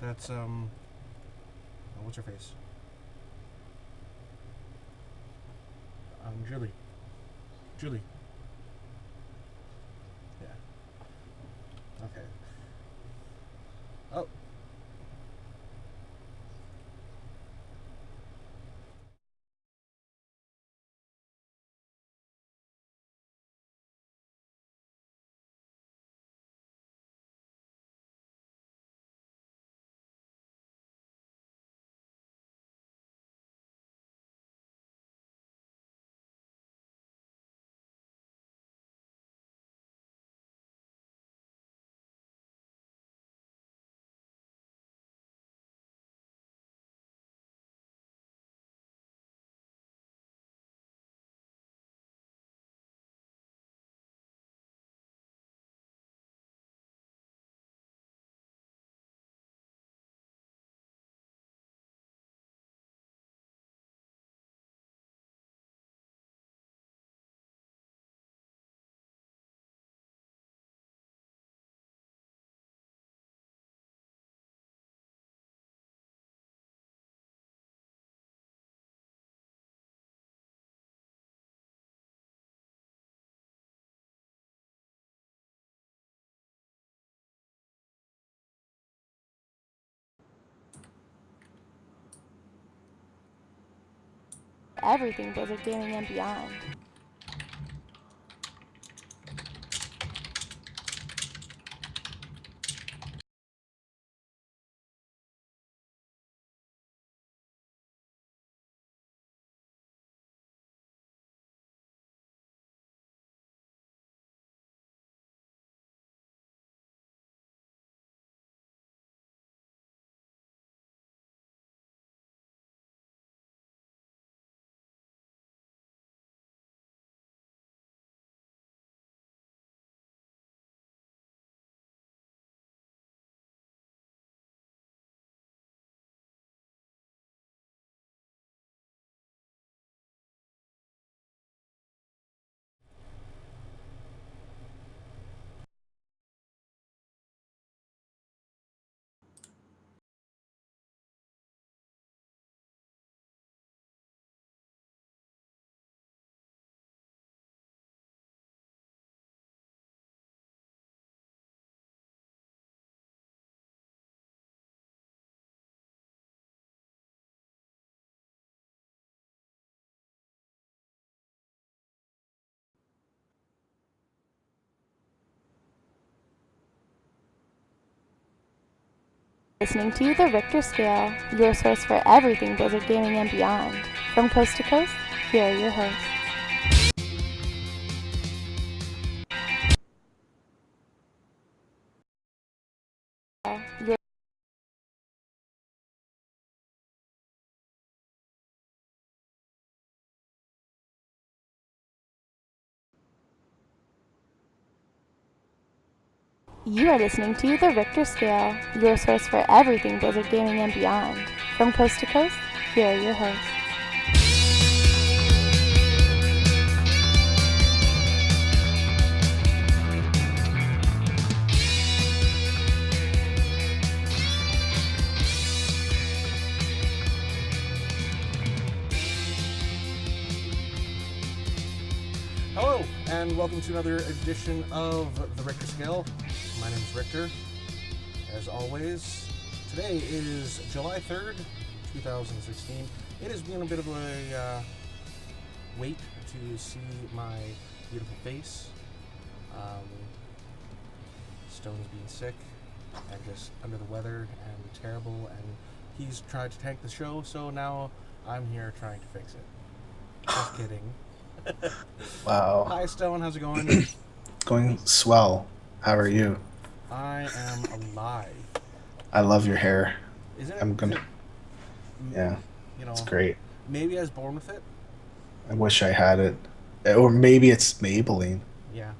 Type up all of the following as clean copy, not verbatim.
That's what's her face? Julie. Julie. Yeah. Okay. Oh. Everything Blizzard Gaming and beyond. Listening to the Richter Scale, your source for everything Blizzard Gaming and beyond. From coast to coast, here are your hosts. You are listening to the Richter Scale, your source for everything Blizzard Gaming and beyond. From coast to coast, here are your hosts. Hello, and welcome to another edition of the Richter Scale. My name is Richter. As always, today is July 3rd, 2016. It has been a bit of a wait to see my beautiful face. Stone's being sick and just under the weather and terrible, and he's tried to tank the show, so now I'm here trying to fix it. Just kidding. Wow. Hi, Stone. How's it going? Going swell. How are you? I am alive. I love your hair. Isn't it? I'm gonna. Yeah, You know, it's great. maybe I was born with it. I wish I had it. Or maybe it's Maybelline. Yeah.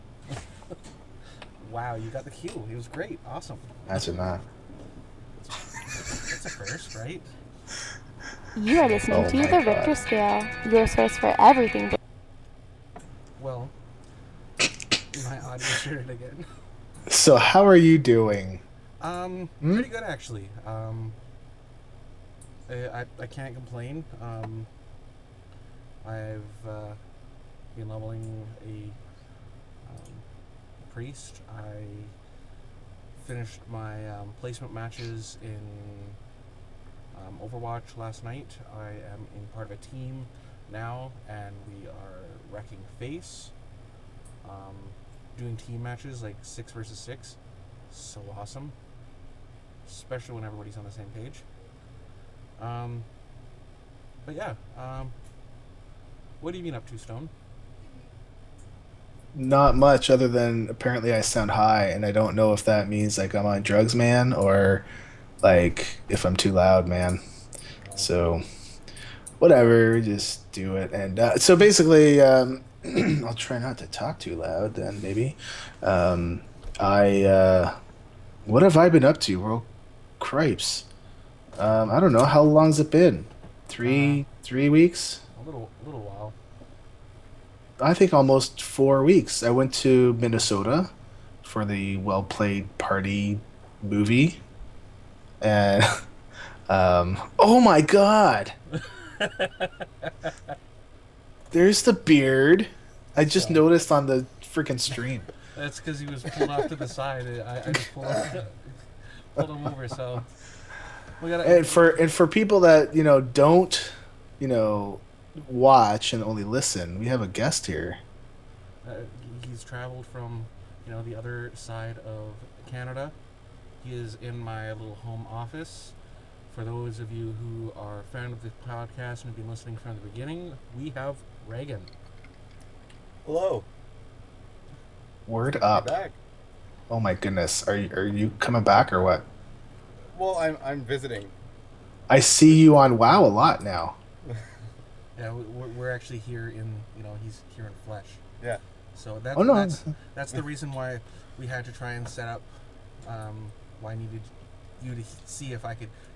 Wow, you got the cue. It was great. Awesome. Imagine that. That's a first, right? You are listening Oh to my the God. Richter Scale, your source for everything. Well, my audio shared again. So how are you doing? Pretty good actually. I can't complain. I've been leveling a priest. I finished my placement matches in Overwatch last night. I am in part of a team now, and we are wrecking face. Doing team matches like 6 versus 6. So awesome. Especially when everybody's on the same page. But yeah, what have you been up to, Stone? Not much other than apparently I sound high, and I don't know if that means like I'm on drugs, man, or like if I'm too loud, man. So whatever, just do it. And so basically, I'll try not to talk too loud then, maybe. I what have I been up to? Well, cripes. I don't know. How long's it been? Three weeks? A little while. I think almost 4 weeks. I went to Minnesota for the Well Played Party movie, and oh my god, there's the beard. I just noticed on the freaking stream. That's because he was pulled off to the side. I just pulled him over. So we gotta. And for people that don't watch and only listen, we have a guest here. He's traveled from the other side of Canada. He is in my little home office. For those of you who are a fan of the podcast and have been listening from the beginning, we have Reagan. Hello. Word I'm up. back. Oh my goodness. Are you coming back or what? Well, I'm visiting. I see you on WoW a lot now. Yeah, we're actually here in he's here in flesh. Yeah. So that's the reason why we had to try and set up. Why I needed you to see if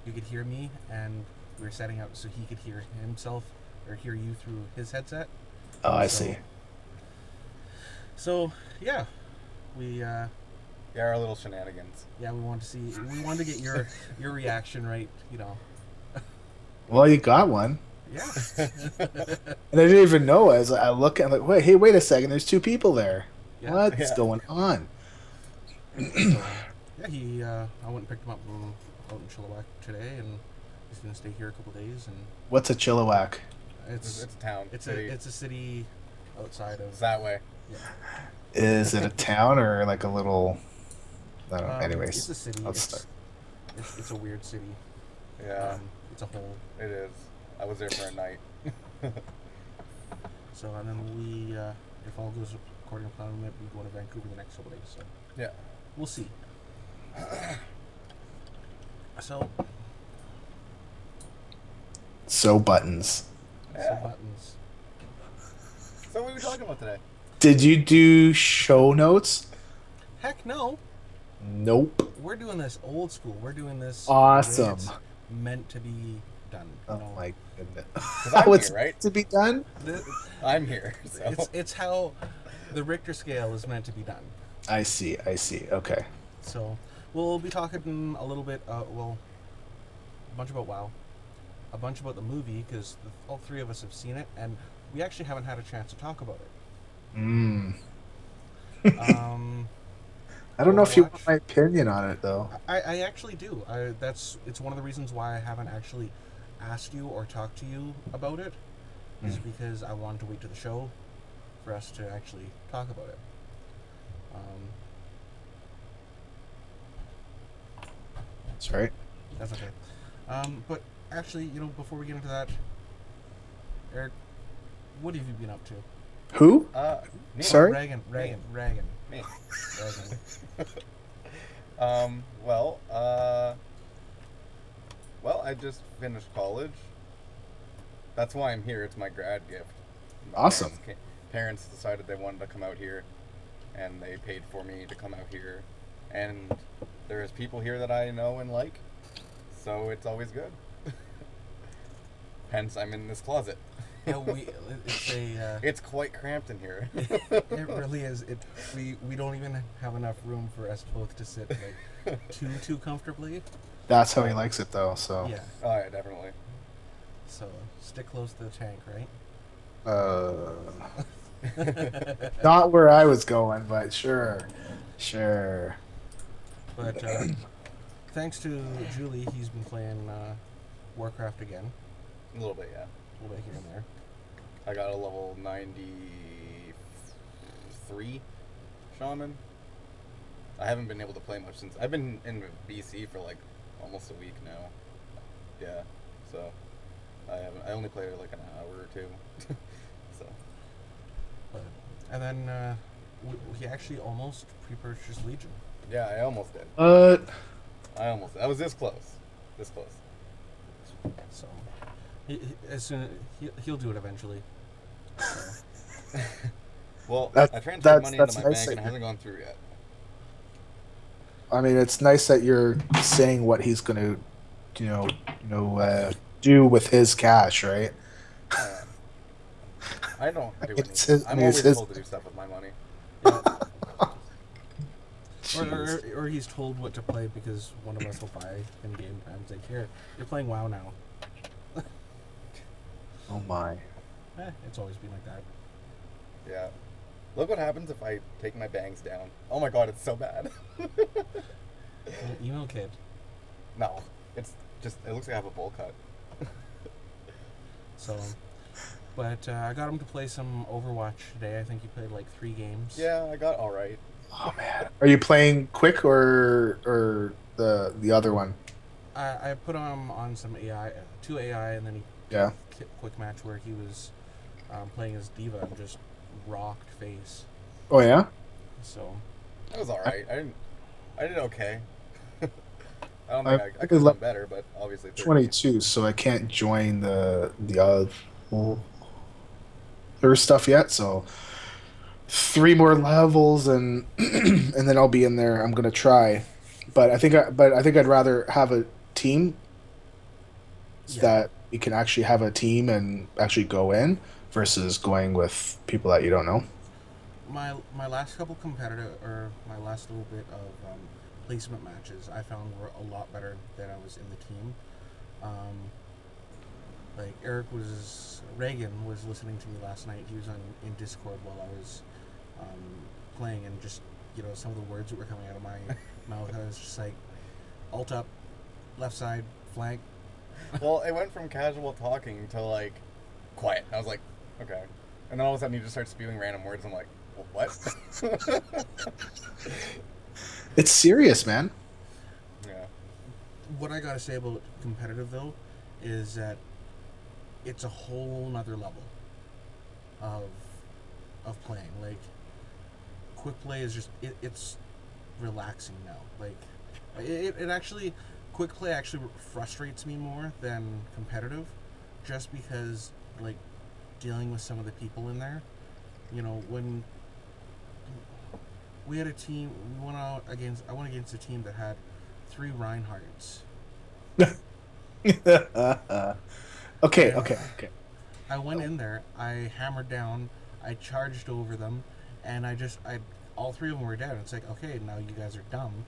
you could hear me, and we were setting up so he could hear himself or hear you through his headset. Oh, I see. So yeah, we Yeah, our little shenanigans. we wanted to get your reaction right. Well, you got one. Yeah. And I didn't even know. I look and I'm like, wait a second. There's two people there. Yeah. What's going on? So, yeah, I went and picked him up out in Chilliwack today, and he's gonna stay here a couple days. And What's a Chilliwack? It's a town. It's city. a city outside of. It's that way. Yeah. Is it a town or like a little? I don't know. Anyways, it's a city. let's start. It's a weird city. Yeah, It's a hole. it is. I was there for a night. So and then we, if all goes according to plan, we might be going to Vancouver the next couple days. So Yeah. we'll see. So Buttons. Yeah. buttons. So what are we talking about today? Did you do show notes? Heck no. Nope. We're doing this old school. We're doing this Awesome. the way it's meant to be done. Oh my goodness. I'm How it's here, right? to be done? I'm here. So. It's how the Richter scale is meant to be done. I see. Okay. So we'll be talking a little bit, a bunch about WoW, a bunch about the movie, because all three of us have seen it, and we actually haven't had a chance to talk about it. I don't know if you want Overwatch. my opinion on it though. I actually do. It's one of the reasons why I haven't actually asked you or talked to you about it, is because I wanted to wait to the show for us to actually talk about it. That's right. That's okay. But actually, before we get into that, Eric, what have you been up to? Who? Me. Sorry? Reagan. Me. Reagan. Well, I just finished college. That's why I'm here. It's my grad gift. My Awesome. Parents decided they wanted to come out here, and they paid for me to come out here. And there's people here that I know and like, so it's always good. Hence, I'm in this closet. Yeah, it's a. It's quite cramped in here. It really is. We don't even have enough room for us both to sit like too comfortably. That's how he likes it, though. So Yeah. Oh yeah, definitely. So stick close to the tank, right? Not where I was going, but sure. But thanks to Julie, he's been playing Warcraft again. A little bit, yeah. A little bit here and there. I got a level 93 shaman. I haven't been able to play much since I've been in BC for like almost a week now. Yeah, so I only played like an hour or two. So. But, and then he actually almost pre-purchased Legion. Yeah, I almost did. I was this close. So he'll do it eventually. So. Well, That- I transferred that's- money that's into my nice bank and that it hasn't gone through yet. I mean, it's nice that you're saying what he's gonna, do with his cash, right? I don't do It's anything. his- I'm I mean, it's always his- told to do stuff with my money. Jeez. Or he's told what to play because one of us will buy in game time. It's like, here, you're playing WoW now. Oh my. It's always been like that. Yeah. Look what happens if I take my bangs down. Oh my god, it's so bad. Email kid. No, it's just, it looks like I have a bowl cut. So, but I got him to play some Overwatch today. I think he played like 3 games. Yeah, I got alright. Oh man. Are you playing quick or the other one? I put him on some AI, 2 AI, and then he Yeah. quick match where he was playing as Diva and just rocked face. Oh yeah. So That was alright. I did okay. I don't I think I could have done better, but obviously 30. 22, so I can't join the other stuff yet. So 3 more levels and and then I'll be in there. I'm gonna try, but I think I'd rather have a team so Yeah. that you can actually have a team and actually go in versus going with people that you don't know. my last couple my last little bit of placement matches I found were a lot better than I was in the team. Like Reagan was listening to me last night. He was in Discord while I was playing, and just some of the words that were coming out of my mouth, I was just like, alt up, left side, flank. Well, it went from casual talking to like quiet. I was like, okay. And then all of a sudden you just start spewing random words. I'm like, well, what? It's serious, man. Yeah. What I gotta say about competitive though is that it's a whole nother level of playing. Like quick play is just it's relaxing now. Like it actually quick play actually frustrates me more than competitive, just because like dealing with some of the people in there. When we had a team, I went against a team that had 3 Reinhardts. Okay. I went in there, I hammered down, I charged over them, and all 3 of them were dead. It's like, okay, now you guys are dumb.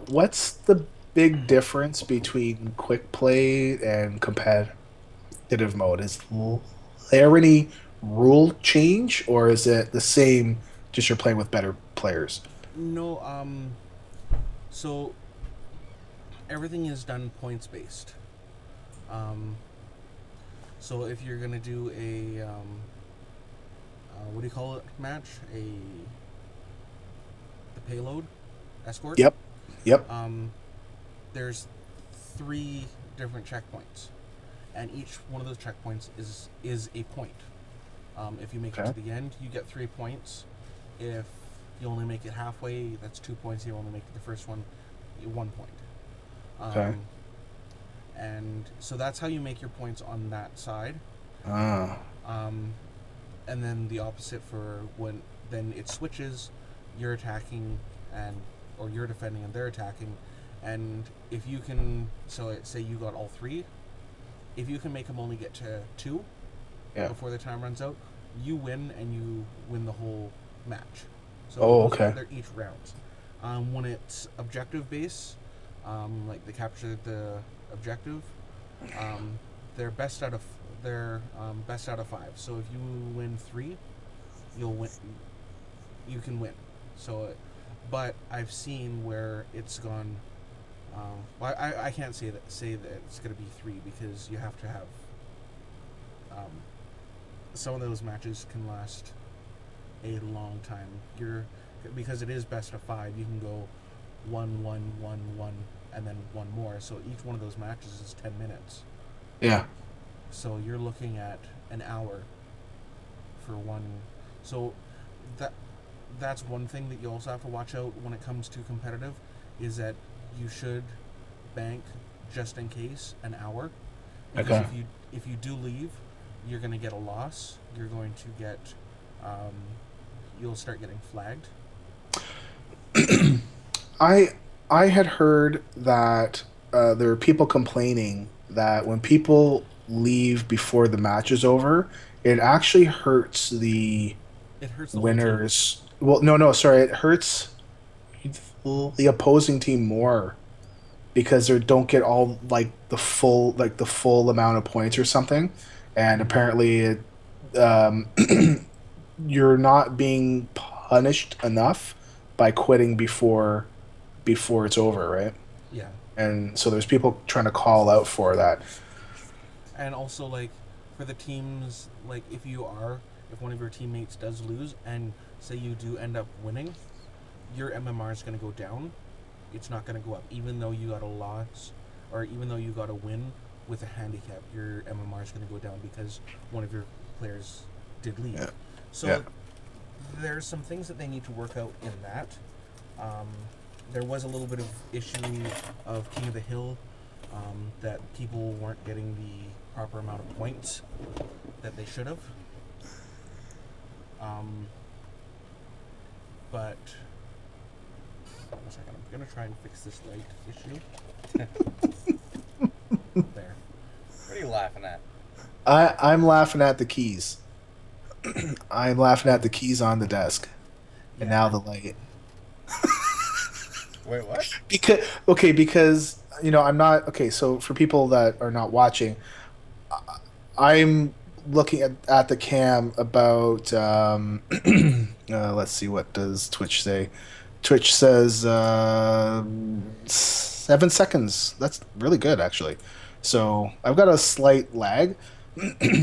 What's the big difference between quick play and competitive mode? Is there any rule change, or is it the same, just you're playing with better players? No, so everything is done points based. So if you're gonna do a what do you call it match? The payload escort. Yep. There's 3 different checkpoints, and each one of those checkpoints is a point. If you make it to the end, you get 3 points. If you only make it halfway, that's 2 points. You only make it the first one, 1 point. And so that's how you make your points on that side. And then the opposite for then it switches. You're attacking or you're defending and they're attacking, And if you can, so say you got all 3, if you can make them only get to 2 before the time runs out, you win and you win the whole match. So they're each rounds. When it's objective base, like they capture the objective, they're best out of 5. So if you win 3, you'll win. You can win. So, but I've seen where it's gone. Well, I can't say that it's going to be 3 because you have to have. Some of those matches can last a long time. Because it is best of 5. You can go 1, 1, 1, 1, and then 1 more. So each one of those matches is 10 minutes. Yeah. So you're looking at an hour for one. So that's one thing that you also have to watch out when it comes to competitive, is that you should bank just in case an hour. Because if you do leave, you're going to get a loss. You're going to get you'll start getting flagged. I had heard that there are people complaining that when people leave before the match is over, it actually hurts the winners. Well, no, sorry, it hurts the opposing team more because they don't get all the full amount of points or something, and apparently you're not being punished enough by quitting before it's over, right? Yeah. And so there's people trying to call out for that. And also, for the teams, if one of your teammates does lose and say you do end up winning, your MMR is going to go down. It's not going to go up. Even though you got a loss, or even though you got a win with a handicap, your MMR is going to go down because one of your players did leave. Yeah. So there's some things that they need to work out in that. There was a little bit of issue of King of the Hill, that people weren't getting the proper amount of points that they should have. But one second, I'm gonna try and fix this light issue. There. What are you laughing at? I'm laughing at the keys. I'm laughing at the keys on the desk, and now the light. Wait, what? Because I'm not okay. So for people that are not watching, I'm looking at the cam about. Let's see, what does Twitch say? Twitch says 7 seconds. That's really good, actually. So I've got a slight lag,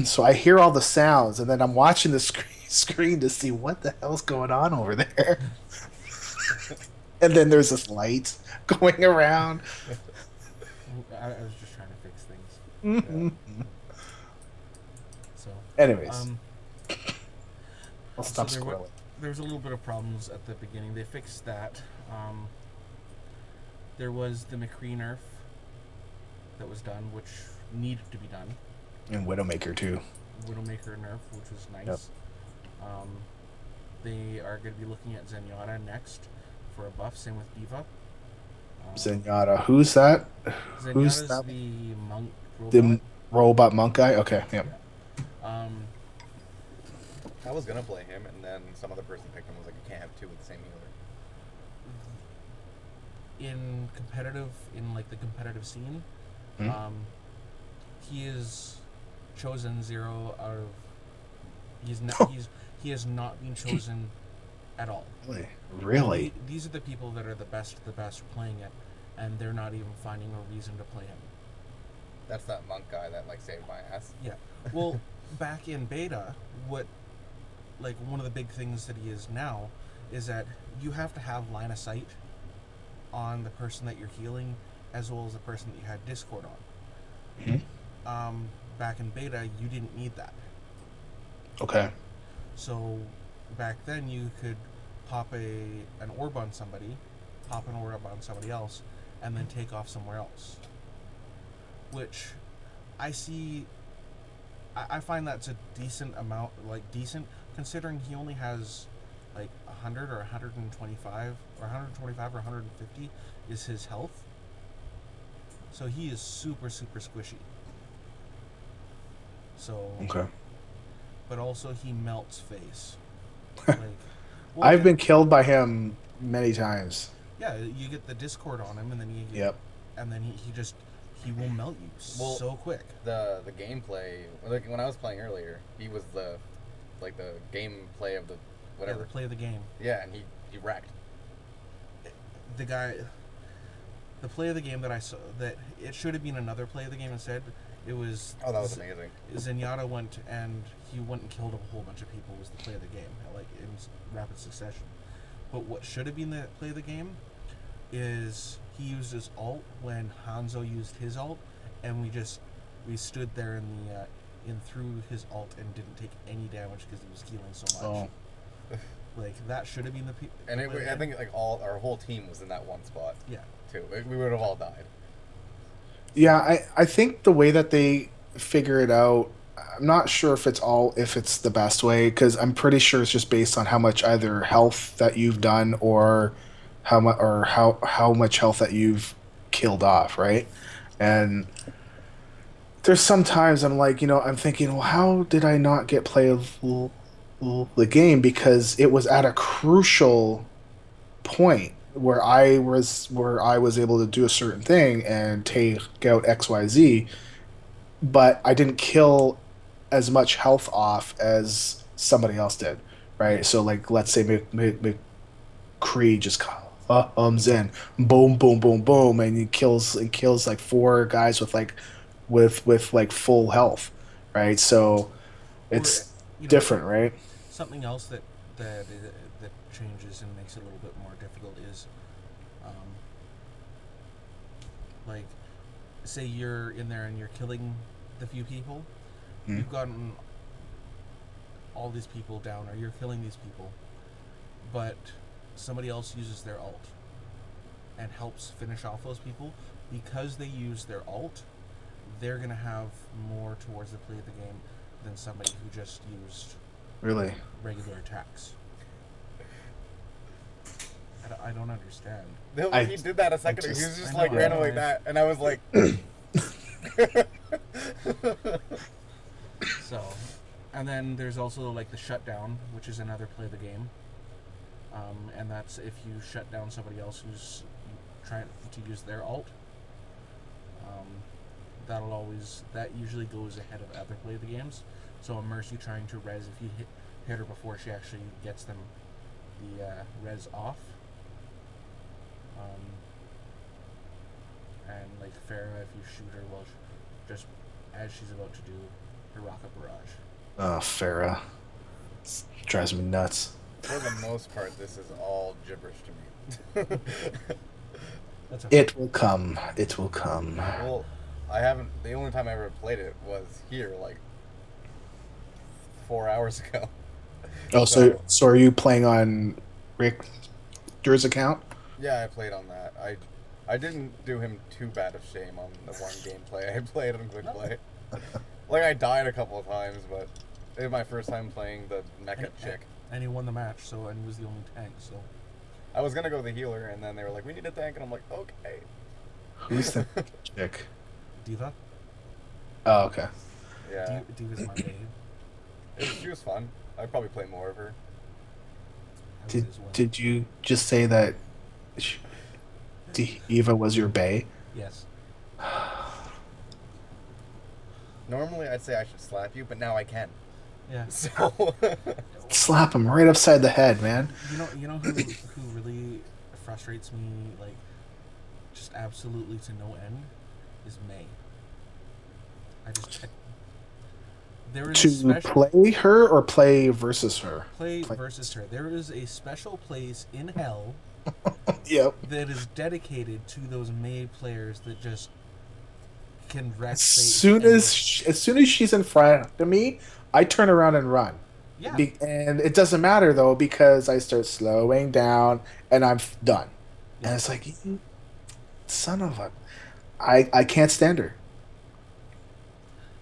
so I hear all the sounds, and then I'm watching the screen to see what the hell's going on over there. And then there's this light going around. I was just trying to fix things. Mm-hmm. So, anyways, I'll stop scrolling. There was a little bit of problems at the beginning. They fixed that. There was the McCree nerf that was done, which needed to be done. And Widowmaker too. Widowmaker nerf, which was nice. Yep. They are going to be looking at Zenyatta next for a buff. Same with Diva. Zenyatta. Who's that? Zenyatta's the monk robot. The robot monk guy? Okay, yeah. I was gonna play him, and then some other person picked him. Was like, I can't have 2 with the same healer. In the competitive scene, he is chosen 0 out of. He has not been chosen at all. Really? These are the people that are the best playing it, and they're not even finding a reason to play him. That's that monk guy that saved my ass. Yeah. Well, back in beta, one of the big things that he is now is that you have to have line of sight on the person that you're healing, as well as the person that you had Discord on. Mm-hmm. Back in beta, you didn't need that. Okay. So back then, you could pop an orb on somebody, pop an orb on somebody else, and then take off somewhere else. Which I find that's a decent amount, decent, considering he only has 100 or 125 or 150 is his health. So he is super, super squishy. So, Okay. but also he melts face. Like, well, I've been killed by him many times. Yeah, you get the Discord on him, and then Yep. and then he will melt you so quick. The gameplay, like when I was playing earlier, he was the gameplay of the whatever. Yeah, the play of the game. Yeah, and he wrecked. The play of the game that I saw, that it should have been another play of the game instead. It was. Oh, that was amazing. Zenyatta went and killed a whole bunch of people. Was the play of the game, like in rapid succession. But what should have been the play of the game is he used his ult when Hanzo used his ult, and we stood there in through his ult and didn't take any damage because he was healing so much. Oh. Like that should have been the. And I think like our whole team was in that one spot. Yeah. Too. We would have all died. Yeah, I think the way that they figure it out, I'm not sure if it's the best way, because I'm pretty sure it's just based on how much either health that you've done or how much health that you've killed off, right? And there's sometimes I'm like, I'm thinking, well, how did I not get play of the game? Because it was at a crucial point where I was able to do a certain thing and take out XYZ, but I didn't kill as much health off as somebody else did, right? So like, let's say McCree just comes in, boom, boom, boom, boom, and he kills like 4 guys with like full health, right? So it's different, right? Something else that changes and makes it a little bit more difficult is, like, say you're in there and you're killing the few people, you've gotten all these people down, or you're killing these people, but somebody else uses their ult and helps finish off those people. Because they use their ult, they're going to have more towards the play of the game than somebody who just used Really? regular attacks. I don't understand. He did that a second ago. He was just like ran away that, and I was like. So, and then there's also like the shutdown, which is another play of the game. And that's if you shut down somebody else who's trying to use their ult. That usually goes ahead of other play of the games. So a Mercy trying to res, if you hit her before she actually gets the res off. And like Farah, if you shoot her just as she's about to do her rocket barrage. Oh, Farah. Drives me nuts. For the most part, this is all gibberish to me. That's okay. It will come. It will come. Well, I haven't. The only time I ever played it was here, like 4 hours ago. Oh, so are you playing on Richter's account? Yeah, I played on that. I didn't do him too bad of shame on the one gameplay. I played on quick play. Like, I died a couple of times, but it was my first time playing the mecha chick. And he won the match, and he was the only tank, so. I was gonna go the healer, and then they were like, we need a tank, and I'm like, okay. Who's the chick? Diva? Oh, okay. Yeah. Diva's my babe. She was fun. I'd probably play more of her. Did you just say that Diva was your bae? Yes. Normally, I'd say I should slap you, but now I can. Yeah. So. Slap him right upside the head, man. You know who really frustrates me, like, just absolutely to no end, is May. There is To play her or play versus her? Play versus her. There is a special place in hell Yep. that is dedicated to those May players that just can wreck. As soon as she's in front of me, I turn around and run. Yeah. And it doesn't matter though, because I start slowing down and I'm done. Yeah. And it's like, you son of a, I can't stand her.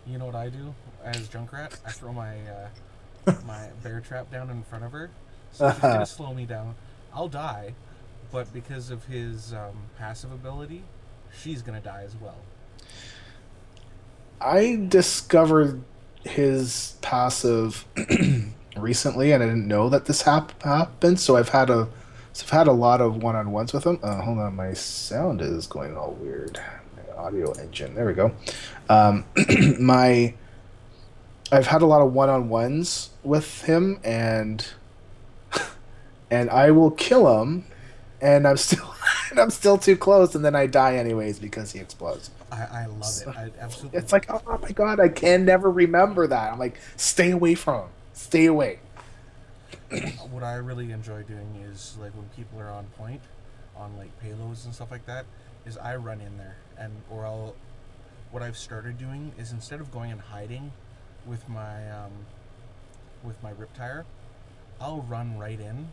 You know what I do as Junkrat? I throw my my bear trap down in front of her, so she's gonna slow me down. I'll die, but because of his passive ability, she's gonna die as well. I discovered his passive recently, and I didn't know that this happened. So I've had a lot of one-on-ones with him. Hold on, my sound is going all weird. My audio engine. There we go. Um, my I've had a lot of one-on-ones with him, and I will kill him, and I'm still and I'm still too close, and then I die anyways because he explodes. I love it. I absolutely. It's like, oh my god, I can never remember that. I'm like, stay away from him. Stay away. What I really enjoy doing is like when people are on point, on like payloads and stuff like that, is I run in there what I've started doing is instead of going and hiding with my rip tire, I'll run right in.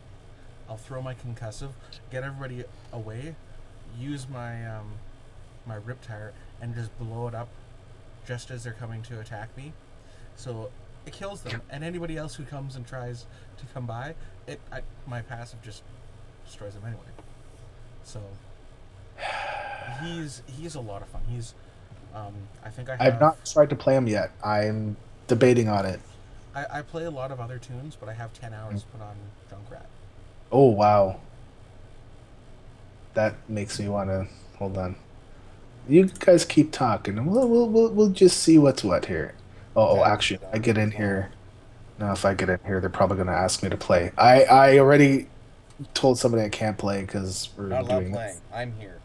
I'll throw my concussive, get everybody away, use my my rip tire, and just blow it up just as they're coming to attack me. So it kills them, and anybody else who comes and tries to come by, my passive just destroys them anyway. So he's a lot of fun. I've not tried to play him yet. I'm debating on it. I play a lot of other tunes, but I have 10 hours put on Junkrat. Oh wow, that makes me want to hold on. You guys keep talking, and we'll just see what's what here. Oh, actually, I get in here. No, if I get in here, they're probably going to ask me to play. I already told somebody I can't play because we're Not allowed doing playing. I'm here.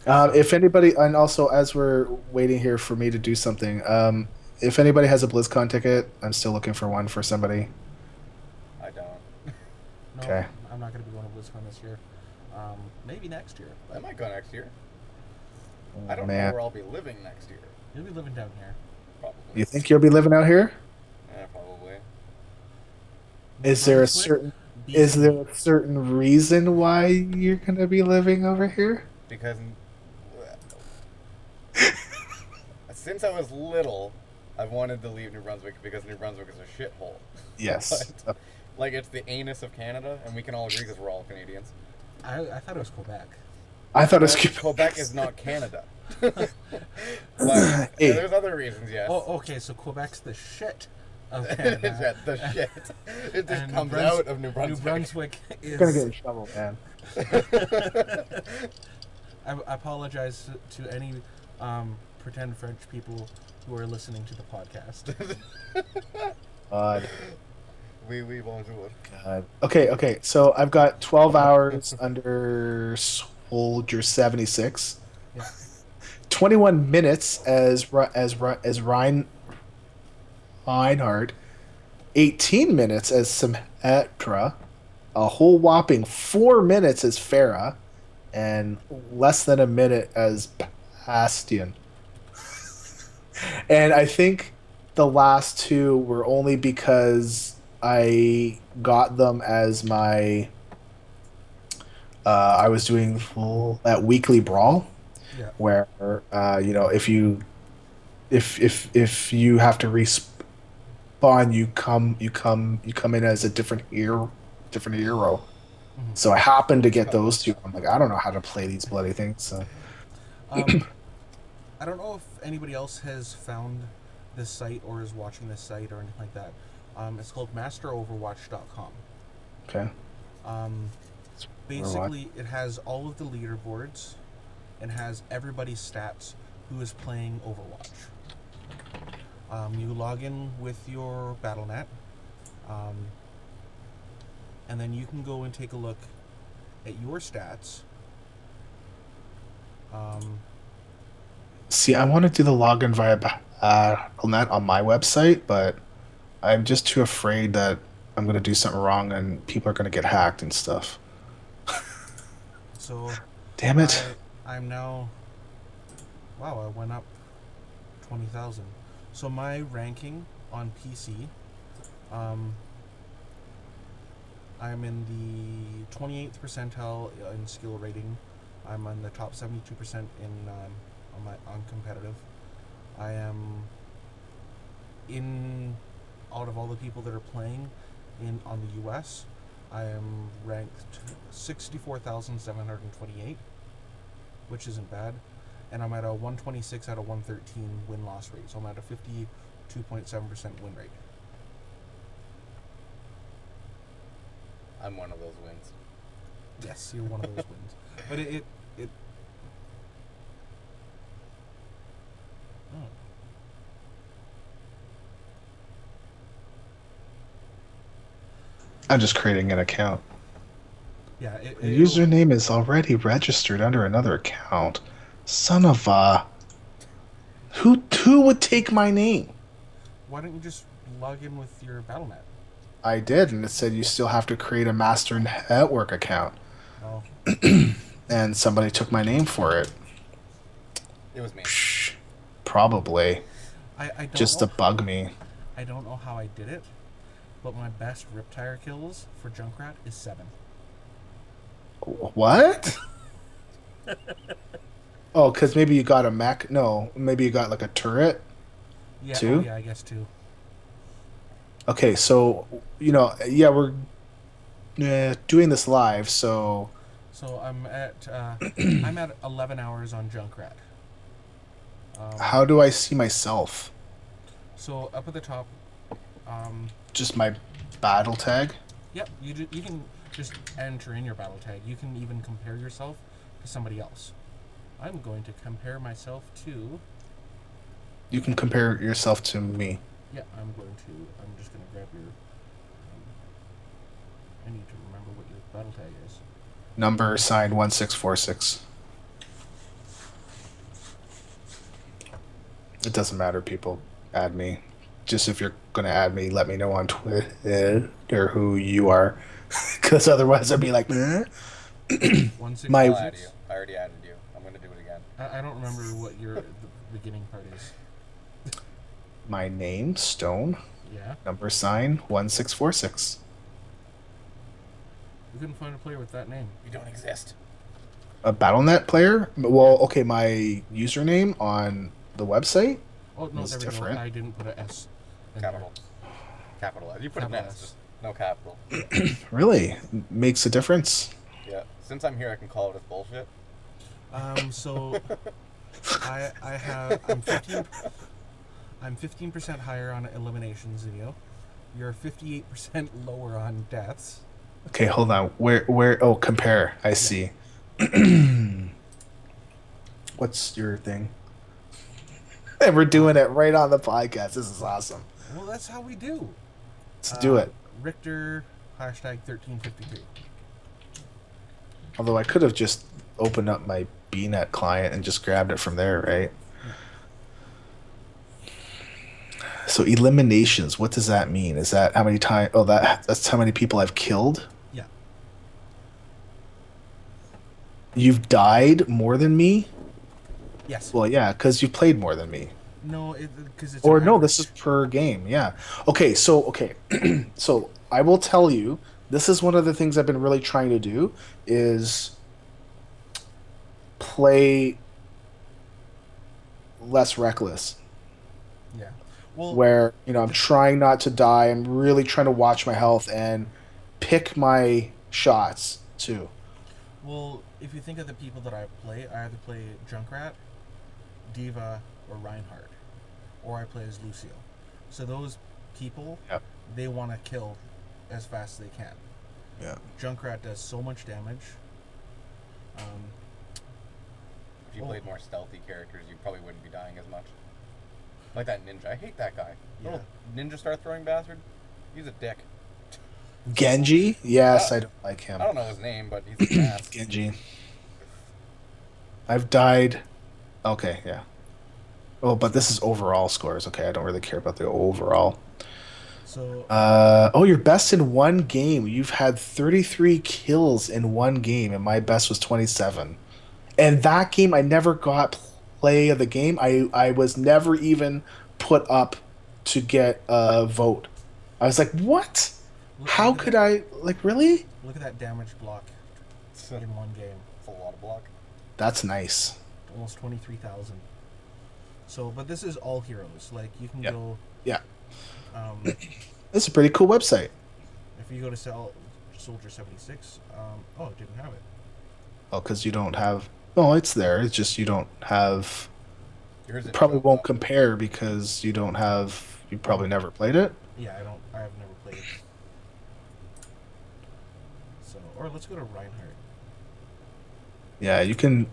If anybody, and also as we're waiting here for me to do something, if anybody has a BlizzCon ticket, I'm still looking for one for somebody. I don't. No, Okay. I'm not going to be going to BlizzCon this year. Maybe next year. I might go next year. Oh, I don't know man. where I'll be living next year. You'll be living down here. Probably. You think you'll be living out here? Yeah, probably. Is there a Brunswick, certain BC. Is there a certain reason why you're gonna be living over here? Because since I was little, I've wanted to leave New Brunswick because New Brunswick is a shithole. Yes. But, like, it's the anus of Canada, and we can all agree because we're all Canadians. I thought it was Quebec. I thought it was Quebec is not Canada. But Hey. there's other reasons, yes. Oh, okay, so Quebec's the shit of Canada. Yeah, the shit. It just And comes out of New Brunswick. New Brunswick is... You're gonna get in trouble, man. I apologize to any pretend French people who are listening to the podcast. God. Oui, bonjour. God. Okay. So I've got 12 hours under Soldier 76. Yeah. 21 minutes as Reinhardt. 18 minutes as Symmetra. A whole whopping 4 minutes as Farah. And less than a minute as Bastion. And I think the last two were only because I got them as my I was doing that weekly brawl, Yeah. where if you have to respawn, you come in as a different hero. Mm-hmm. So I happened to get those two. I'm like, I don't know how to play these bloody things. So I don't know if anybody else has found this site or is watching this site or anything like that. It's called masteroverwatch.com. okay. Basically, it has all of the leaderboards and has everybody's stats who is playing Overwatch. You log in with your BattleNet, and then you can go and take a look at your stats. See, I want to do the login via BattleNet on my website, but I'm just too afraid that I'm going to do something wrong and people are going to get hacked and stuff. So, Damn it. I'm now... Wow, I went up 20,000. So my ranking on PC, I'm in the 28th percentile in skill rating. I'm on the top 72% on competitive. I am out of all the people that are playing on the US, I am ranked 64,728, which isn't bad. And I'm at a 126 out of 113 win-loss rate. So I'm at a 52.7% win rate. I'm one of those wins. Yes, you're one of those wins. But it oh. I'm just creating an account. Yeah, The username is already registered under another account. Son of a... Who would take my name? Why don't you just log in with your Battle.net? I did, and it said you still have to create a master network account. Oh. And somebody took my name for it. It was me. Psh, probably. I don't Just know. to bug me. I don't know how I did it, but my best Riptire kills for Junkrat is 7. What? Oh, because maybe you got a mech? No, maybe you got like a turret? Yeah, Two? Oh, yeah, I guess 2. Okay, so, yeah, we're doing this live, so... So I'm at I'm at 11 hours on Junkrat. How do I see myself? So up at the top, Just my battle tag? yep, you can just enter in your battle tag. You can even compare yourself to somebody else. I'm going to compare myself to. You can compare yourself to me. Yeah, I'm just going to grab your. I need to remember what your battle tag is. Number signed 1646. It doesn't matter, people. Add me. Just if you're going to add me, let me know on Twitter who you are. Because otherwise I'd be like, eh? My- I'll add you. I already added you. I'm going to do it again. I don't remember what the beginning part is. My name, Stone. Yeah. Number sign 1646. We couldn't find a player with that name. You don't exist. A Battle.net player? Well, okay, my username on the website? Oh no, It's there we different. go. I didn't put an S. in Capital. Capital. You put an Capital S. S. Just no capital. Really? Makes a difference? Yeah. Since I'm here, I can call it as bullshit. There. So I'm 15% higher on eliminations than you. You're 58% lower on deaths. Okay, hold on. Where? Oh, compare. I see. What's your thing? And we're doing it right on the podcast. This is awesome. Well, that's how we do. Let's do it. Richter #1353. Although I could have just opened up my BNet client and just grabbed it from there, right? So eliminations, what does that mean? Is that how many times? Oh, that's how many people I've killed? Yeah. You've died more than me? Yes. Well, yeah, because you played more than me. No, because it's. Or an no, average. this is per game. Yeah. Okay. So so I will tell you, this is one of the things I've been really trying to do is play less reckless. Yeah. Well. Where I'm trying not to die. I'm really trying to watch my health and pick my shots too. Well, if you think of the people that I either play Junkrat, Diva, or Reinhardt, or I play as Lucio. So those people, Yep. they want to kill as fast as they can. Yeah. Junkrat does so much damage. If you played more stealthy characters, you probably wouldn't be dying as much. Like that ninja. I hate that guy. Yeah. Little ninja star throwing bastard. He's a dick. Genji? Yes, I don't like him. I don't know his name, but he's an ass. Genji. I've died. Okay, yeah. Oh, but this is overall scores. Okay, I don't really care about the overall. So Oh, you're best in one game. You've had 33 kills in one game, and my best was 27. And that game, I never got play of the game. I was never even put up to get a vote. I was like, what? How could I? Like, really? Look at that damage block in one game. It's a lot of block. That's nice. Almost 23,000. So, but this is all heroes. Like, you can Yep. go... Yeah. Um, This is a pretty cool website. if you go to Soldier 76. It didn't have it. Oh, because you don't have. No, it's there. It's just you don't have. Yours You didn't probably show up, won't though. compare because you don't have. You probably never played it. Yeah, I have never played it. So, or let's go to Reinhardt. Yeah, you can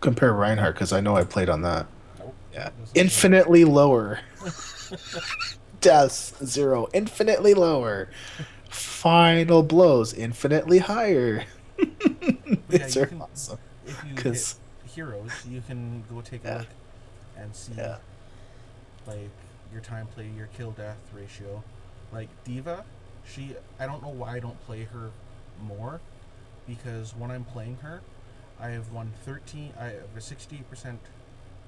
compare Reinhardt because I know I played on that. Nope. Yeah, Doesn't infinitely lower. Deaths 0, infinitely lower. Final blows infinitely higher. But yeah, These you are can. awesome. If you hit Because heroes, you can go take a Yeah. look and see yeah, like your time play, your kill death ratio. Like Diva, I don't know why I don't play her more, because when I'm playing her, I have won 13. I have a 60%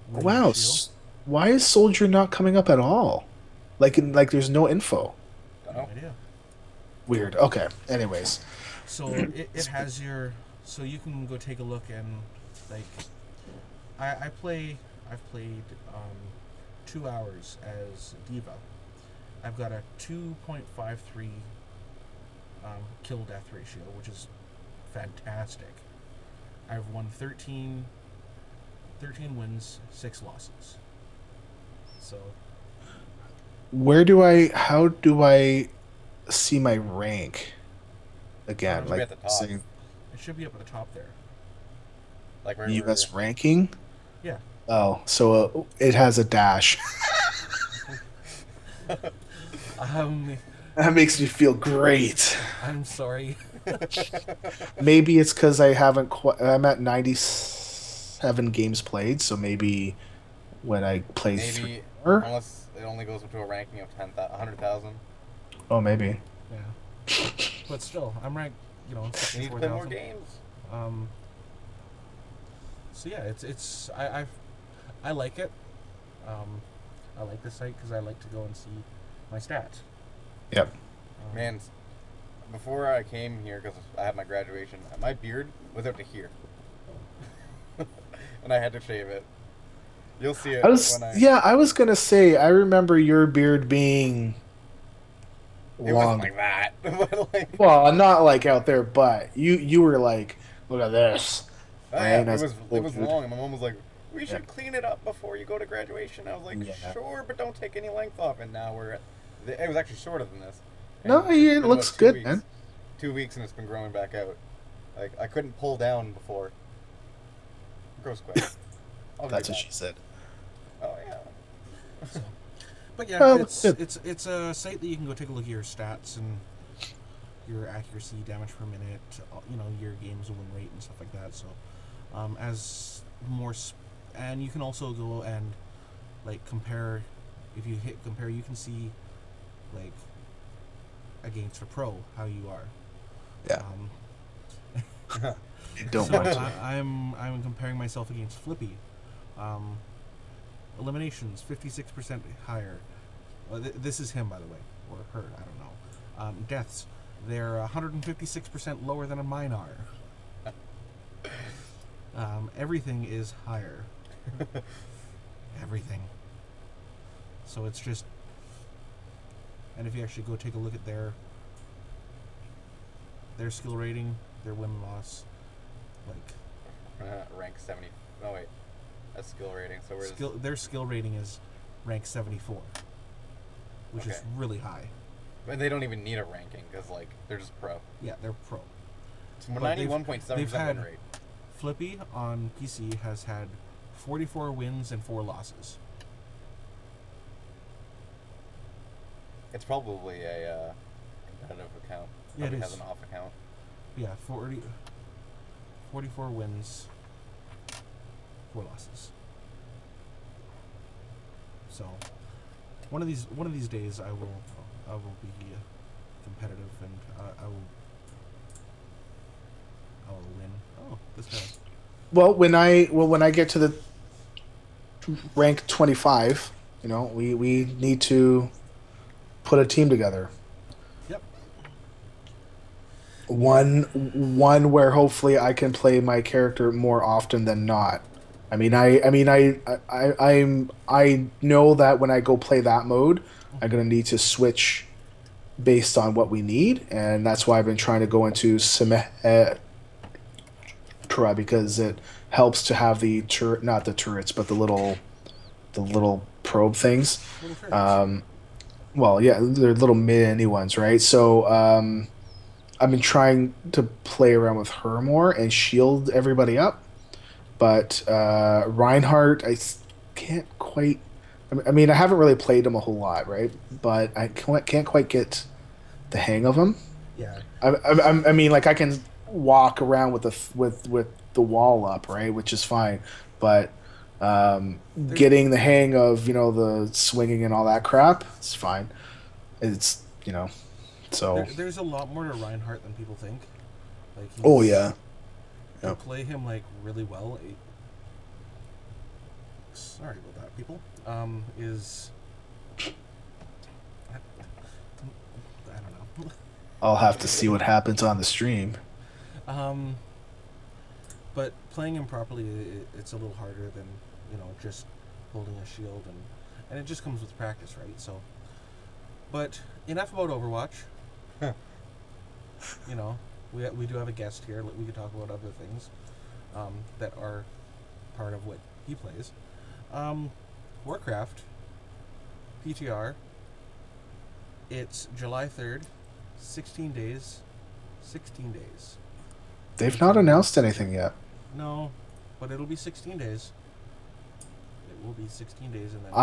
win wow. ratio. Why is Soldier not coming up at all? Like there's no info. No Dunno. idea. Weird. Okay. Anyways, So it has your, so you can go take a look and like I've played 2 hours as Diva. I've got a 2.53 kill death ratio, which is fantastic. I've won 13 wins, 6 losses. So how do I see my rank again? It should be Like at the top. saying it should be up at the top there. Like right US where- ranking. Yeah. Oh, so it has a dash. That makes me feel great. I'm sorry. Maybe it's because I haven't. I'm at 97 games played, so maybe when I play Maybe three more. unless it only goes up to a ranking of 100,000. Oh, maybe. Yeah. But still, I'm ranked, You need to play more 64,000. games. So yeah, I like it. I like the site because I like to go and see my stats. Yep. Man, before I came here, because I had my graduation, my beard was out to here. And I had to shave it. You'll see it I was gonna say. I remember your beard being It long. wasn't like that. But like, Well, not like out there, but you were like, look at this. oh, Right? yeah, And I it was was like, long. And my mom was like, we should Yeah. clean it up before you go to graduation. I was like, Yeah. sure, but don't take any length off. And now it was actually shorter than this. No, And it's it been looks about 2 good, weeks. man. 2 weeks and it's been growing back out. Like, I couldn't pull down before. It grows quick. I'll That's be what back. she said. Oh, yeah. So, but yeah, Well, it's good. it's a site that you can go take a look at your stats and your accuracy, damage per minute, your games win rate and stuff like that. So, and you can also go and like compare. If you hit compare, you can see like against a pro how you are. Yeah. Um, Don't so want to. I'm comparing myself against Flippy. Eliminations 56% higher. This is him, by the way, or her. I don't know. Deaths, they're 156% lower than mine are. Everything is higher. Everything. So it's just, and if you actually go take a look at their skill rating, their win-loss, like Rank 70. Oh, wait. That's skill rating. So where's their skill rating is rank 74, which is Okay. really high. But they don't even need a ranking because, like, they're just pro. Yeah, they're pro. It's But 91.7% they've win had- rate. Flippy on PC has had 44 wins and 4 losses. It's probably a competitive account. Yeah, it Probably is. has an off account. Yeah, 44 wins, 4 losses. So, one of these days, I will be competitive and I will win. Oh, this guy. Well, when I get to the rank 25, we need to put a team together. Yep. One where hopefully I can play my character more often than not. I know that when I go play that mode, I'm gonna need to switch based on what we need, and that's why I've been trying to go into Symmetra because it helps to have the not the turrets, but the little probe things. Little turrets. Well, yeah, they're little mini ones, right? So I've been trying to play around with her more and shield everybody up, but Reinhardt, can't quite. I mean, I haven't really played him a whole lot, right? But I can't quite get the hang of him. Yeah. I mean, like I can walk around with the wall up, right, which is fine, but getting the hang of the swinging and all that crap, it's fine. It's so. There's a lot more to Reinhardt than people think. Like Oh yeah. You Yep. play him like really well. Sorry about that, people. Is I don't know. I'll have to see what happens on the stream. But playing him properly, it's a little harder than just holding a shield, and it just comes with practice, right? So, but enough about Overwatch. We do have a guest here. We could talk about other things that are part of what he plays. Warcraft PTR. It's July 3rd. 16 days. 16 days. They've not announced anything yet. No, but it'll be 16 days. It will be 16 days, and then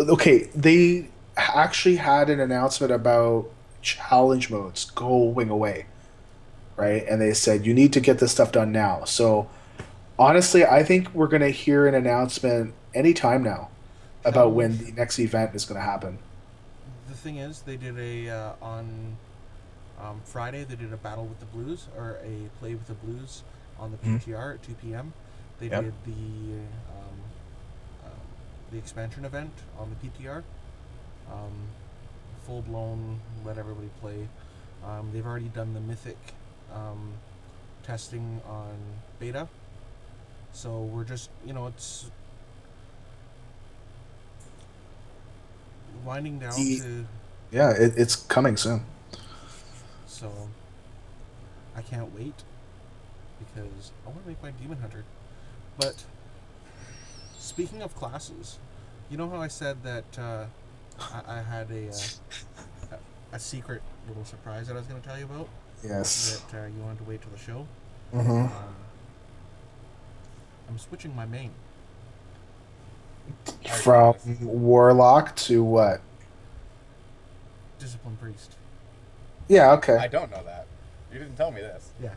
Okay, they actually had an announcement about challenge modes going away, right? And they said you need to get this stuff done now. So honestly, I think we're going to hear an announcement anytime now about when the next event is going to happen. The thing is, they did on Friday. They did a battle with the Blues, or a play with the Blues on the PTR at 2 p.m. They did the expansion event on the PTR. Full blown, let everybody play. They've already done the Mythic testing on beta. So we're just, it's winding down to. Yeah, it's coming soon. So I can't wait because I want to make my Demon Hunter. But speaking of classes, you know how I said that I had a secret little surprise that I was going to tell you about? Yes. That you wanted to wait till the show? Mm-hmm. I'm switching my main. From Warlock to what? Discipline Priest. Yeah, okay. I don't know that. You didn't tell me this. Yeah.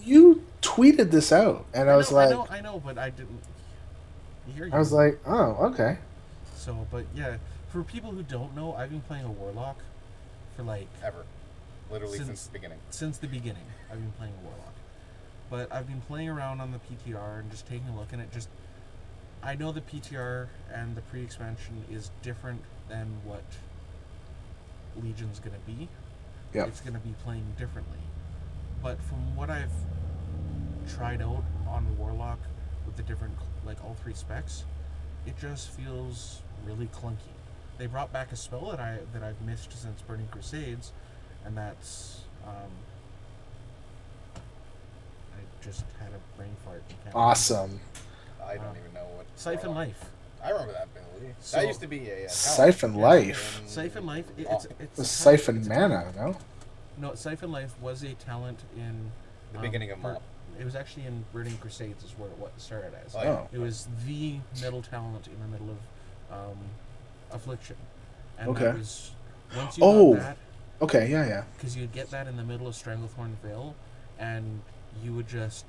You tweeted this out, and I was like... I know, but I didn't hear you. I was like, oh, okay. So, but yeah, for people who don't know, I've been playing a Warlock for like... Ever. Literally since the beginning. Since the beginning, I've been playing a Warlock. But I've been playing around on the PTR and just taking a look, and I know the PTR and the pre-expansion is different than what Legion's going to be. Yeah. It's going to be playing differently. But from what I've tried out on Warlock with the different, like all three specs, it just feels really clunky. They brought back a spell that I've missed since Burning Crusades, and that's I just had a brain fart. Awesome. I don't even know what. Siphon Life. I remember that ability. So, that used to be a Siphon Life. Siphon Life. It's Siphon Mana, no? No, Siphon Life was a talent in the beginning of Mop. It was actually in Burning Crusades is where it started as. Oh, yeah. It was the middle talent in the middle of Affliction. And Okay. that was, once you got that, okay, yeah. because you'd get that in the middle of Stranglethorn Vale, and you would just,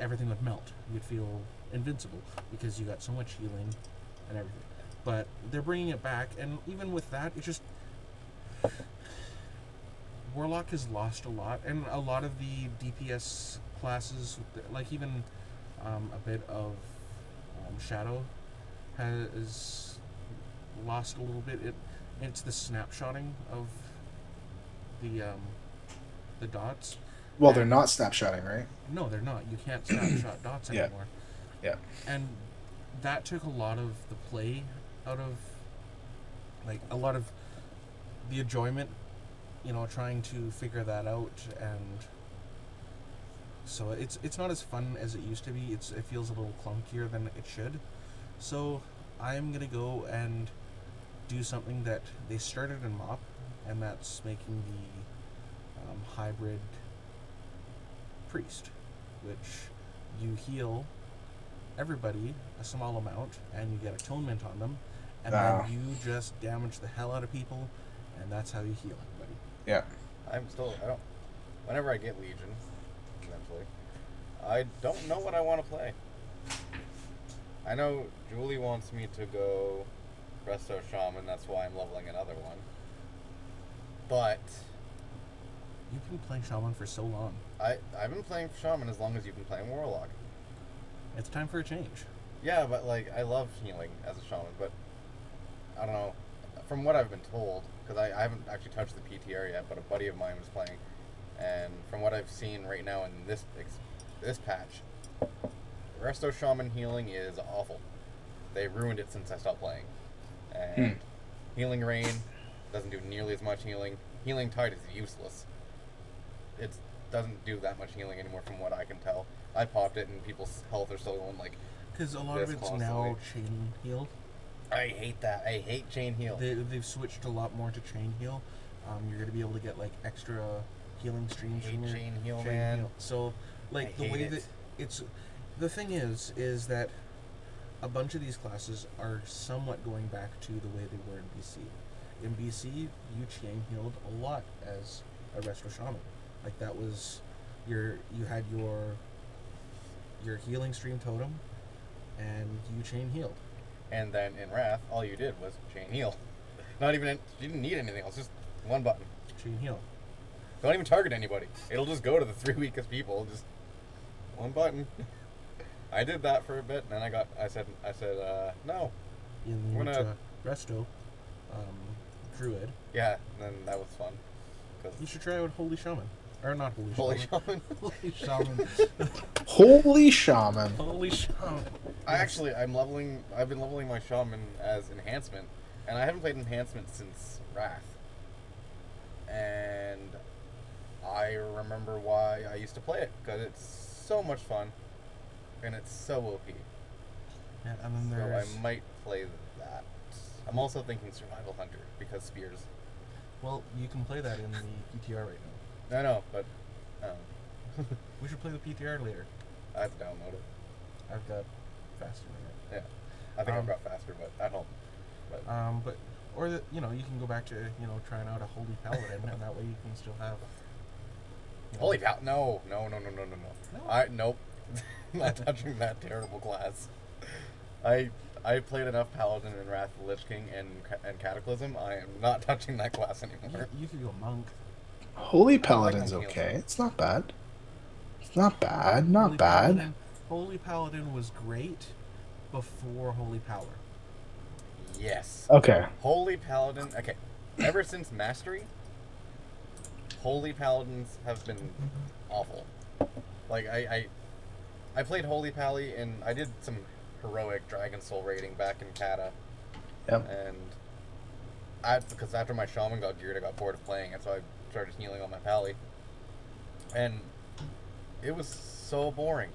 everything would melt. You'd feel invincible because you got so much healing and everything. But they're bringing it back, and even with that, it just... Warlock has lost a lot, and a lot of the DPS classes, like even a bit of Shadow, has lost a little bit. It's the snapshotting of the dots. Well, they're not snapshotting, right? No, they're not. You can't snapshot dots Yeah. anymore. Yeah. And that took a lot of the play out of, like, a lot of the enjoyment, trying to figure that out, and so it's not as fun as it used to be. It feels a little clunkier than it should. So I'm gonna go and do something that they started in MOP, and that's making the hybrid priest, which you heal everybody a small amount, and you get atonement on them, and Wow. then you just damage the hell out of people, and that's how you heal everybody. Yeah. Whenever I get Legion, eventually, I don't know what I want to play. I know Julie wants me to go Resto Shaman, that's why I'm leveling another one. But You've been playing Shaman for so long. I've been playing Shaman as long as you've been playing Warlock. It's time for a change. Yeah, but like I love healing as a Shaman, but I don't know. From what I've been told, because I haven't actually touched the PTR yet, but a buddy of mine was playing, and from what I've seen right now in this patch, Resto Shaman healing is awful. They ruined it since I stopped playing. And Healing Rain doesn't do nearly as much healing. Healing Tide is useless. It doesn't do that much healing anymore from what I can tell. I popped it and people's health are still going like... Because a lot of This it's constantly. now chain healed. I hate that. I hate chain heal. They've switched a lot more to chain heal. You're going to be able to get like extra healing streams I hate from your chain heal, man. So, like I the way hate that it. it's, the thing is that a bunch of these classes are somewhat going back to the way they were in BC. In BC, you chain healed a lot as a Resto Shaman. Like that was you had your healing stream totem, and you chain healed. And then in Wrath, all you did was chain heal. You didn't need anything else, just one button. Chain heal. Don't even target anybody. It'll just go to the 3 weakest people, just one button. I did that for a bit, and then I said, no. In We're the not- Resto, Druid. Yeah, and then that was fun. 'Cause You should try out Holy Shaman. Or not Holy Holy Shaman. Shaman. Holy Shaman. Holy shaman. Holy Shaman. I've been leveling my Shaman as enhancement, and I haven't played enhancement since Wrath. And I remember why I used to play it, because it's so much fun, and it's so OP. Yeah, and then So there's... I might play that. I'm also thinking Survival Hunter, because spears. Well, you can play that in the PTR right now. I know, but We should play the PTR later. I have to download it. I've got faster than Yeah, I think I've Um, got faster, but at home. But it. Or you can go back to trying out a Holy Paladin, and that way you can still have. Holy cow! No. No? Nope. Not touching that terrible class. I played enough Paladin and Wrath of the Lich King and Cataclysm. I am not touching that class anymore. You could go monk. Holy I like Paladin's my heals. okay. It's not bad. It's not bad. Not Holy bad. Holy Paladin was great before Holy Power. Yes. Okay. Holy Paladin. Okay. Ever since Mastery, Holy Paladins have been awful. Like I played Holy Pally and I did some heroic Dragon Soul raiding back in Kata. Yep. And because after my Shaman got geared, I got bored of playing it, so I started healing on my Pally. And it was so boring.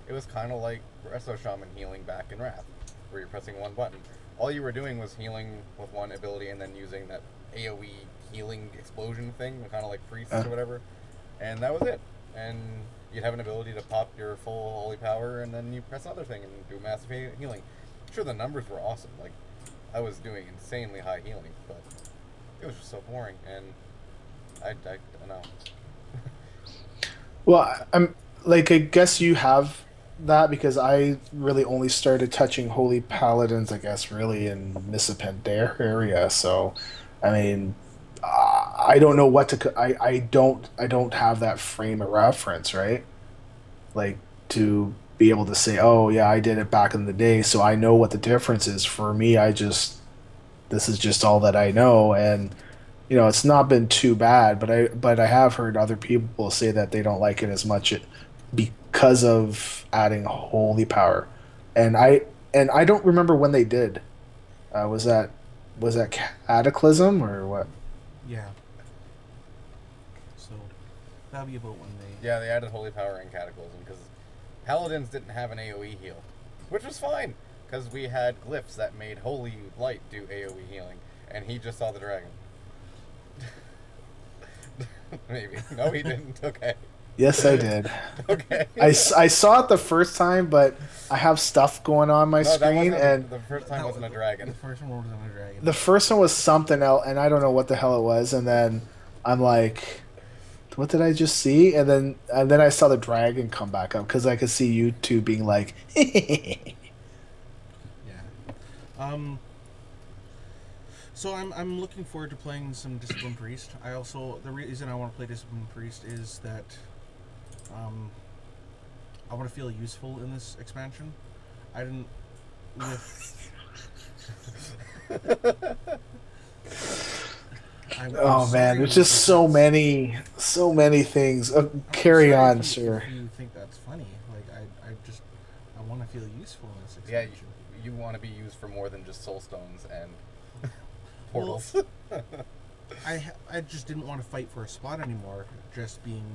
It was kind of like Resto Shaman healing back in Wrath, where you're pressing one button. All you were doing was healing with one ability and then using that AoE healing explosion thing, kind of like priests or whatever. And that was it. And you'd have an ability to pop your full holy power, and then you press another thing and do massive healing. Sure, the numbers were awesome. Like, I was doing insanely high healing, but it was just so boring, and I don't know. Well, I'm like, I guess you have that because I really only started touching Holy Paladins, I guess, really in Missapendare area. So, I mean, I don't know what to. I don't have that frame of reference, right? Like to be able to say, oh yeah, I did it back in the day, so I know what the difference is. For me, this is just all that I know, and it's not been too bad. But I have heard other people say that they don't like it as much because of adding holy power, and I don't remember when they did. Was that was that Cataclysm or what? Yeah. So that'll be about when they. Yeah, they added Holy Power and Cataclysm because Paladins didn't have an AoE heal, which was fine because we had glyphs that made Holy Light do AoE healing, and he just saw the dragon. Maybe. No, he didn't. Okay. Yes, I did. Okay. I saw it the first time, but I have stuff going on my No, that screen, wasn't and the first time wasn't a dragon. The first one wasn't a dragon. the first one was something else, and I don't know what the hell it was. And then I'm like, "What did I just see?" And then I saw the dragon come back up because I could see you two being like, Yeah. So I'm looking forward to playing some Discipline Priest. The reason I want to play Discipline Priest is that I want to feel useful in this expansion. I didn't "Oh man, there's just so many things." Carry on, sir. If you think that's funny, like I want to feel useful in this Yeah, expansion. you want to be used for more than just soul stones and portals. I just didn't want to fight for a spot anymore. Just being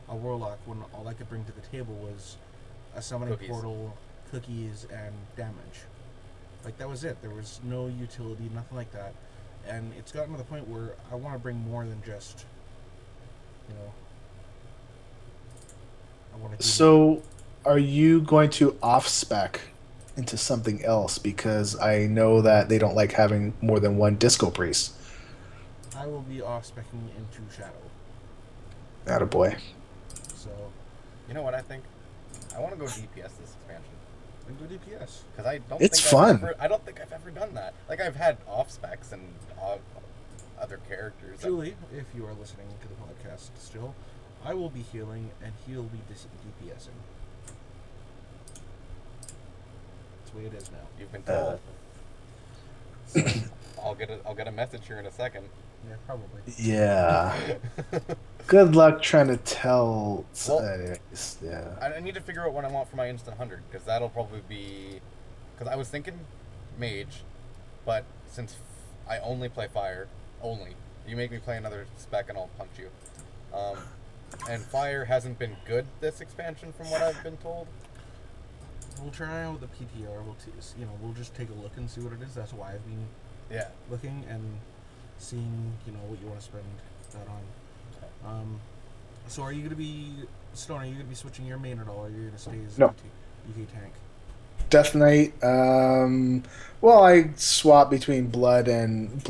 a warlock when all I could bring to the table was a summoning Cookies. portal, cookies, and damage. Like that was it. There was no utility, nothing like that. And it's gotten to the point where I want to bring more than just, I want to. So, are you going to off-spec into something else? Because I know that they don't like having more than one disco priest. I will be off-specking into Shadow. Attaboy. So, You know what I think? I want to go DPS this expansion then go DPS. because I don't. It's think fun. I don't think I've ever done that. Like I've had off specs and other characters. Julie, if you are listening to the podcast still, I will be healing and he'll be DPSing. That's the way it is now. You've been told. I'll get a message here in a second. Yeah, probably. Yeah. Good luck trying to tell. Well, anyways, yeah. I need to figure out what I want for my instant 100 because that'll probably be. Because I was thinking mage, but since I only play fire, you make me play another spec and I'll punch you. And fire hasn't been good this expansion from what I've been told. We'll try out the PTR. We'll just take a look and see what it is. That's why I've been looking and seeing, what you want to spend that on. So are you gonna be Stone? Are you gonna be switching your main at all? Or are you gonna stay as No. UK tank? Death Knight. Well, I swap between blood and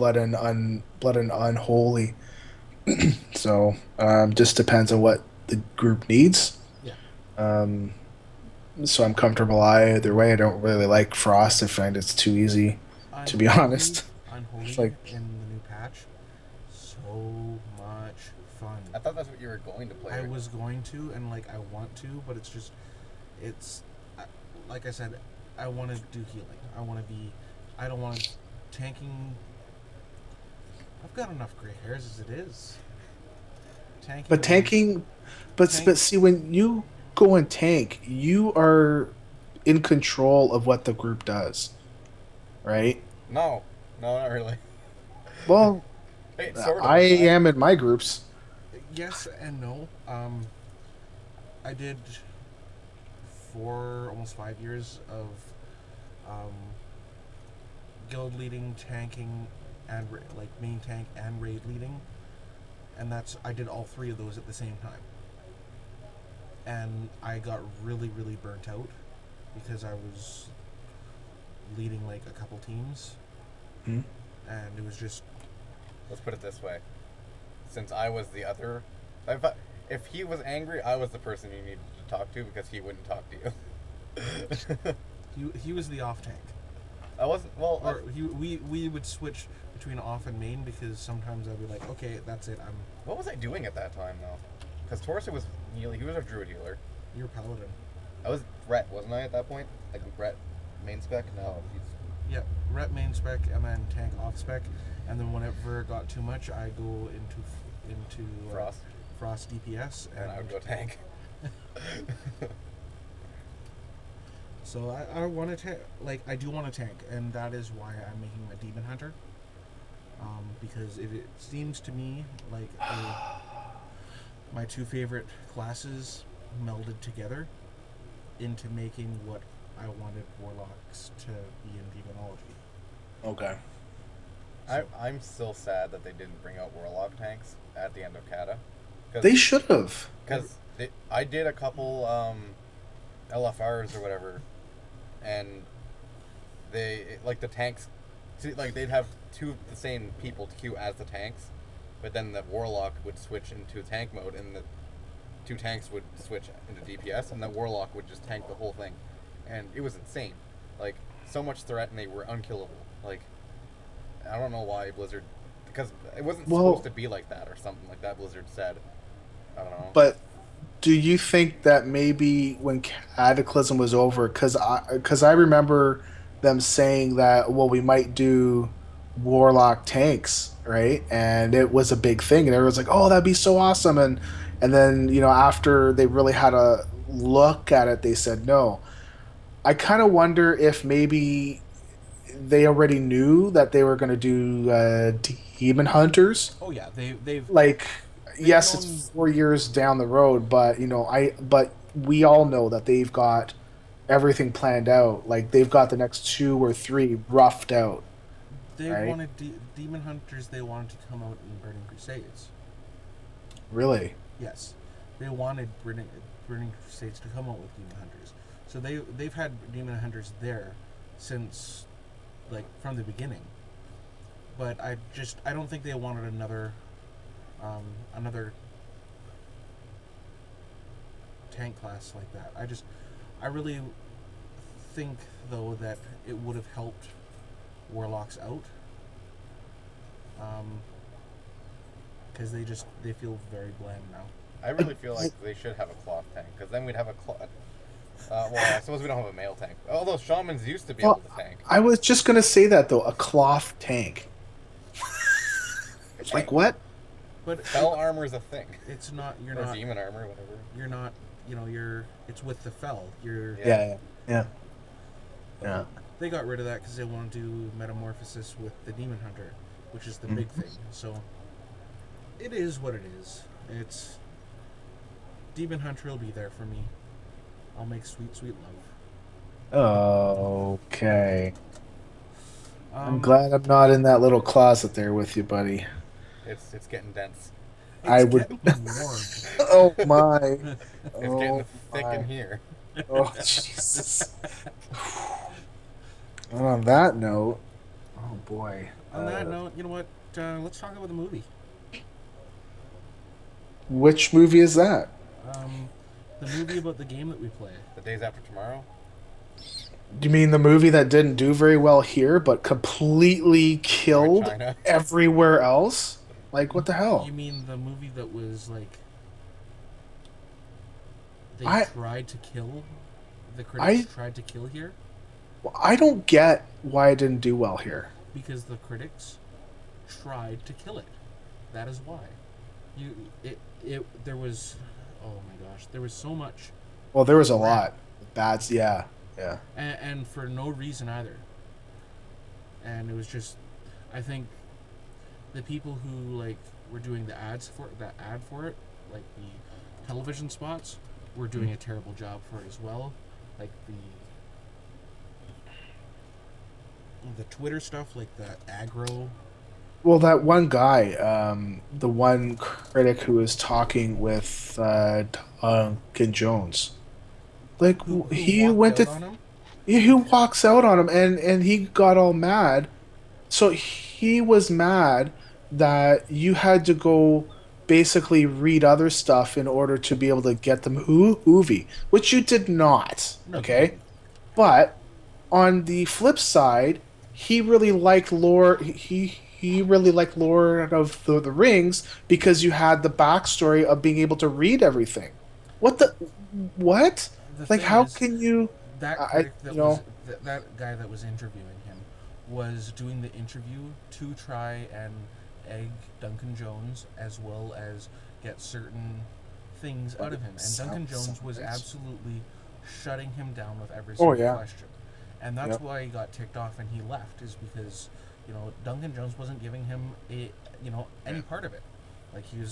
unholy. So just depends on what the group needs. Yeah. So I'm comfortable either way. I don't really like Frost. I find it's too easy, to be honest. Unholy It's like- in the new patch, so much fun. I thought that's what you were going to play. I was going to, and I want to, but like I said, I want to do healing. I don't want tanking. I've got enough gray hairs as it is. But see, when you go and tank, you are in control of what the group does, right? No, not really. Well, Hey, sort of. I am in my groups. Yes and no. I did almost 5 years of guild leading, tanking, and main tank and raid leading, and I did all three of those at the same time. And I got really, really burnt out because I was leading a couple teams, Hmm. and it was just Let's put it this way. Since I was the other... If he was angry, I was the person you needed to talk to because he wouldn't talk to you. he was the off tank. I wasn't... Well, Or we would switch between off and main because sometimes I'd be like, okay, that's it. what was I doing at that time, though? Because Torso was healing. He was a druid healer. You're a paladin. I was Brett, wasn't I, at that point? Brett main spec? No, he's... Yeah, rep main spec and then tank off spec, and then whenever it got too much, I go into Frost DPS, And I would go tank. So I want to I do want to tank, and that is why I'm making a demon hunter. because it seems to me like my two favorite classes melded together into making what I wanted Warlocks to be in Demonology. Okay. I'm still sad that they didn't bring out Warlock tanks at the end of Kata. They should have. Because I did a couple LFRs or whatever, and the tanks, like they'd have two of the same people to queue as the tanks, but then the Warlock would switch into tank mode, and the two tanks would switch into DPS, and the Warlock would just tank the whole thing, and it was insane. Like, so much threat, and they were unkillable. Like, I don't know why Blizzard, because it wasn't supposed to be like that or something like that. Blizzard said, I don't know. But do you think that maybe when Cataclysm was over, because I remember them saying that, well, we might do Warlock tanks, right? And it was a big thing, and everyone's like, oh, that'd be so awesome. And then, after they really had a look at it, they said no. I kind of wonder if maybe they already knew that they were going to do Demon Hunters. Oh yeah, they've yes, known... it's 4 years down the road, but but we all know that they've got everything planned out. Like, they've got the next 2 or 3 roughed out. They right? wanted Demon Hunters. They wanted to come out in Burning Crusades. Really? Yes, they wanted Burning Crusades to come out with Demon Hunters. So they've had Demon Hunters there since, like, from the beginning. But I don't think they wanted another tank class like that. I really think, though, that it would have helped Warlocks out, because they feel very bland now. I really feel like they should have a cloth tank, because then we'd have a cloth. Well, I suppose we don't have a male tank. Although shamans used to be able to tank. I was just gonna say that, though, a cloth tank. Like what? But Fell armor is a thing. It's not. You're or not. demon armor, whatever. You're not. It's with the fell. Yeah. They got rid of that because they want to do metamorphosis with the demon hunter, which is the big thing. So it is what it is. It's demon hunter will be there for me. I'll make sweet, sweet love. Okay. I'm glad I'm not in that little closet there with you, buddy. It's getting dense. I would. Warm. Oh my! It's getting thick in here. Oh Jesus! And on that note, oh boy. On that note, you know what? Let's talk about the movie. Which movie is that? The movie about the game that we play. The Days After Tomorrow? Do you mean the movie that didn't do very well here, but completely killed everywhere else? Like, what the hell? You mean the movie that was, like... They tried to kill... The critics tried to kill here? Well, I don't get why it didn't do well here. Because the critics tried to kill it. That is why. There was... Oh my gosh. There was so much... Well, there was a lot. That's... Yeah. And for no reason either. And it was just... I think... The people who, like, were doing the ad for it, like the television spots, were doing a terrible job for it as well. Like the Twitter stuff, like the aggro. Well, that one guy, the one critic who was talking with Duncan Jones, like he walks out on him, and he got all mad. So he was mad that you had to go basically read other stuff in order to be able to get the movie, which you did not. Okay, but on the flip side, he really liked Lord. He really liked Lord of the Rings because you had the backstory of being able to read everything. What? Like, how can you? That guy that was interviewing him was doing the interview to try and egg Duncan Jones as well as get certain things out of him. And Duncan Jones was absolutely shutting him down with every single question. And that's why he got ticked off and he left, is because Duncan Jones wasn't giving him any part of it. Like he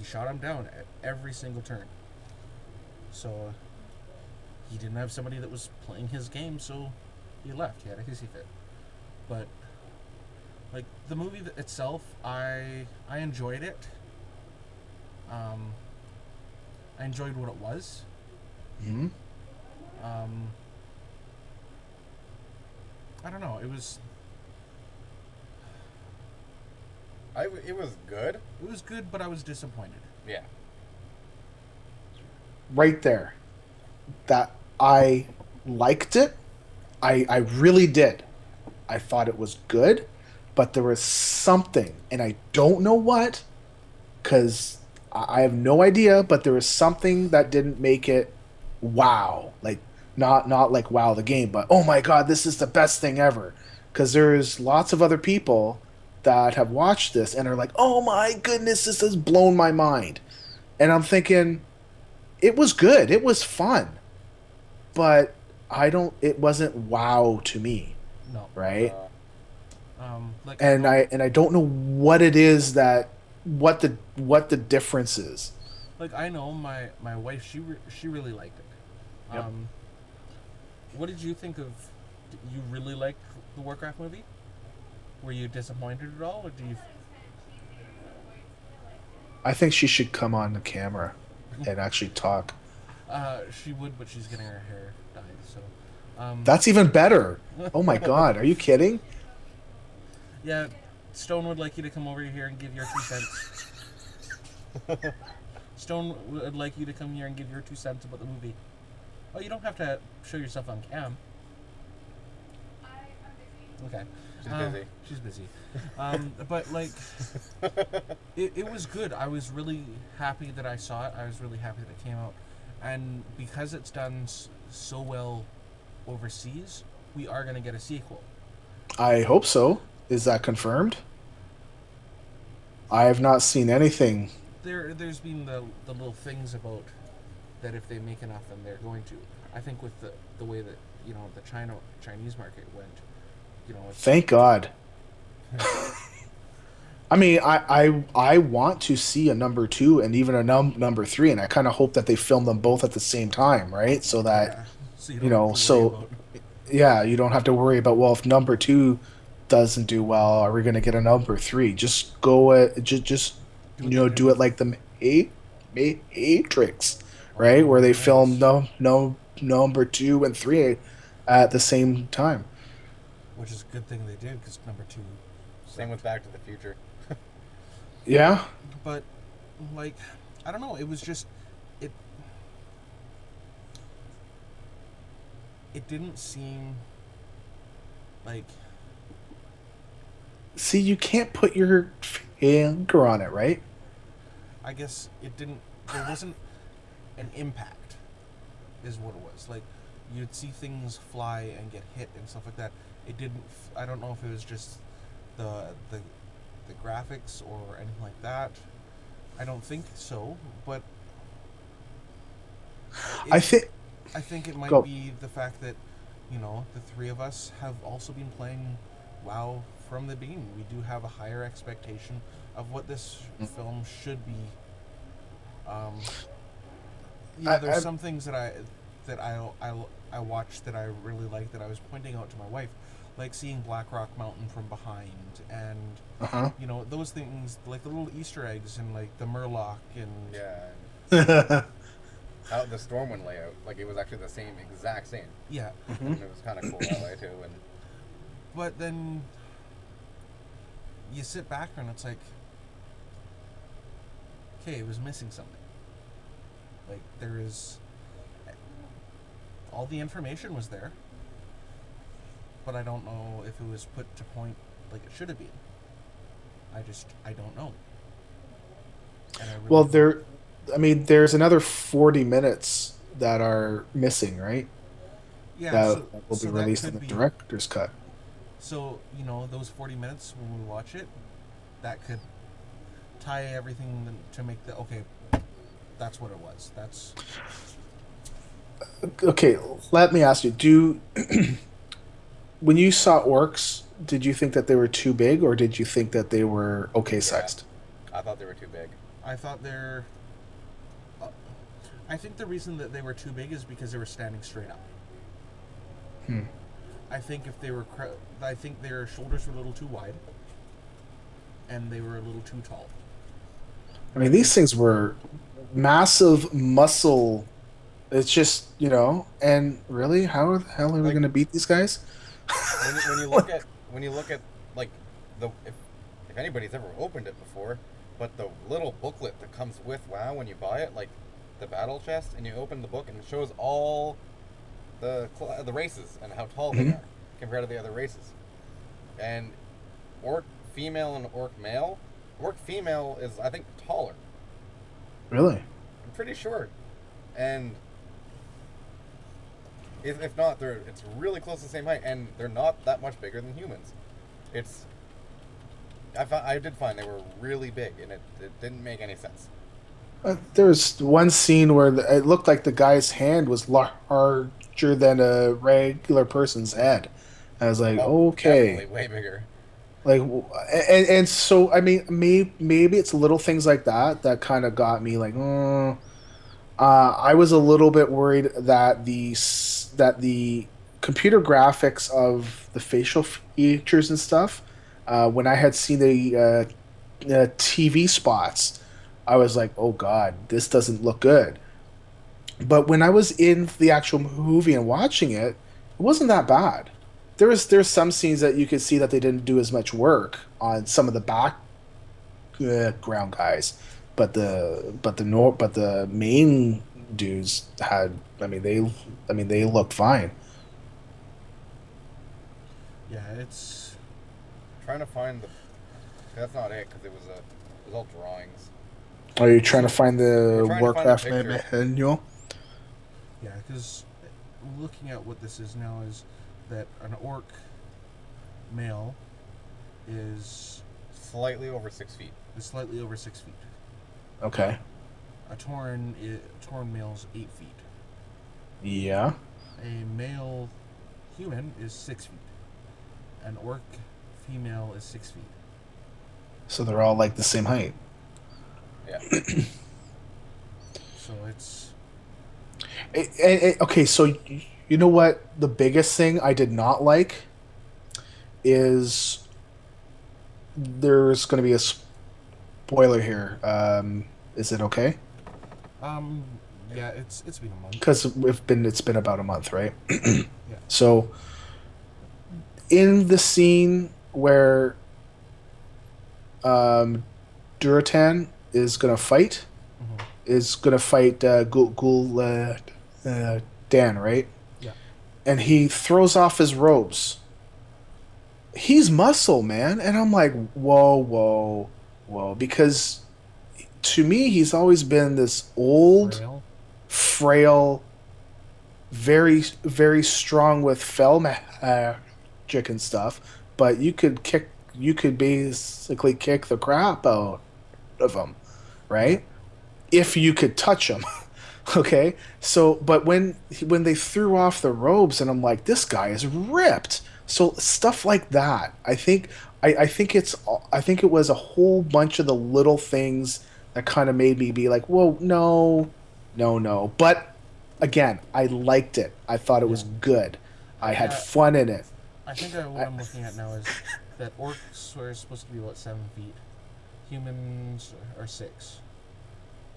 shot him down at every single turn. So he didn't have somebody that was playing his game, so he left. He had a hissy fit. But like the movie itself, I enjoyed it. I enjoyed what it was. Mm-hmm. I don't know. It was good. It was good, but I was disappointed. Yeah. Right there. That I liked it. I really did. I thought it was good, but there was something, and I don't know what, because I have no idea, but there was something that didn't make it wow. Like, not like wow the game, but oh my god, this is the best thing ever. Because there's lots of other people that have watched this and are like, oh my goodness, this has blown my mind. And I'm thinking, it was good, it was fun, but it wasn't wow to me. No. Right? I don't know what it is what the difference is. Like, I know my wife, she really liked it. Yep. What did you think of? Did you really like the Warcraft movie? Were you disappointed at all, or do you? I think she should come on the camera and actually talk. She would, but she's getting her hair dyed, so. That's even better. Oh my god, are you kidding? Yeah, Stone would like you to come over here and give your 2 cents. Stone would like you to come here and give your 2 cents about the movie. Oh, you don't have to show yourself on cam. Okay. She's busy. She's busy. But, like, it was good. I was really happy that I saw it. I was really happy that it came out. And because it's done so well overseas, we are going to get a sequel. I hope so. Is that confirmed? I have not seen anything. There's been the little things about that if they make enough, then they're going to. I think with the way that the Chinese market went, Thank God. I mean, I want to see a number 2 and even a number 3, and I kind of hope that they film them both at the same time, right? So that you don't have to worry about, well, if number 2 doesn't do well, are we going to get a number 3? Just go just do it like the Matrix, right? Where they film number 2 and 3 at the same time. Which is a good thing they did, because number 2. Same with Back to the Future. Yeah. But, like, I don't know. It was just it didn't seem like. See, you can't put your finger on it, right? I guess it didn't. There wasn't an impact, is what it was. Like, you'd see things fly and get hit and stuff like that. It didn't. I don't know if it was just the graphics or anything like that. I don't think so, but I think it might be the fact that the three of us have also been playing WoW from the beginning. We do have a higher expectation of what this film should be. There's some things that I watched that I really liked that I was pointing out to my wife, like seeing Blackrock Mountain from behind, and those things, like the little Easter eggs and like the Murloc and the Stormwind layout, like it was actually the exact same. Yeah, and it was kind of cool that way too. And but then you sit back and it's like, okay, it was missing something. Like there is. All the information was there, but I don't know if it was put to point like it should have been. I don't know. There's another 40 minutes that are missing, right? Yeah, that will be released in the director's cut. So, those 40 minutes when we watch it, that could tie everything to make that's what it was. That's... Okay, let me ask you, when you saw orcs did you think that they were too big, or did you think that they were okay sized? I thought they were too big. I thought they're. I think the reason that they were too big is because they were standing straight up. I think if they were, I think their shoulders were a little too wide, and they were a little too tall. I mean, these things were massive muscle. It's just, and really, how the hell are we going to beat these guys? when you look at like if anybody's ever opened it before, but the little booklet that comes with WoW when you buy it, like the battle chest, and you open the book and it shows all the races and how tall they are compared to the other races. And orc female and orc male. Orc female is, I think, taller. Really? I'm pretty sure. And if not, it's really close to the same height, and they're not that much bigger than humans. I did find they were really big, and it didn't make any sense. There was one scene where it looked like the guy's hand was larger than a regular person's head. I was like, okay. Definitely way bigger. Like, and so, I mean, maybe it's little things like that kind of got me like, I was a little bit worried that the computer graphics of the facial features and stuff, when I had seen the TV spots, I was like, oh God, this doesn't look good. But when I was in the actual movie and watching it, it wasn't that bad. There's some scenes that you could see that they didn't do as much work on some of the background guys, but the main dudes had. They looked fine. Yeah, it's Trying to find that's not it, because it was all drawings. Are you trying to find the Warcraft manual? Yeah, because looking at what this is now is that an orc male is Slightly over 6 feet. slightly over 6 feet. Okay. A Tauren male's 8 feet. Yeah. A male human is 6 feet. An orc female is 6 feet. So they're all like the same height. Yeah. So it's okay, so you know what the biggest thing I did not like is there's going to be a spoiler here. Is it okay? yeah, it's been a month. Because it's been about a month, right? Yeah. So in the scene where Duratan is going to fight, Dan, right? Yeah. And he throws off his robes. He's muscle, man. And I'm like, whoa. Because to me, he's always been this old, frail, very, very strong with fell magic and stuff. But you could basically kick the crap out of him, right? If you could touch him. Okay, so but when they threw off the robes, and I'm like, this guy is ripped. So stuff like that, I think it was a whole bunch of the little things that kind of made me be like, whoa, no. But again, I liked it. I thought it was good. I had fun in it. I think what I'm looking at now is that orcs are supposed to be about 7 feet, humans are 6.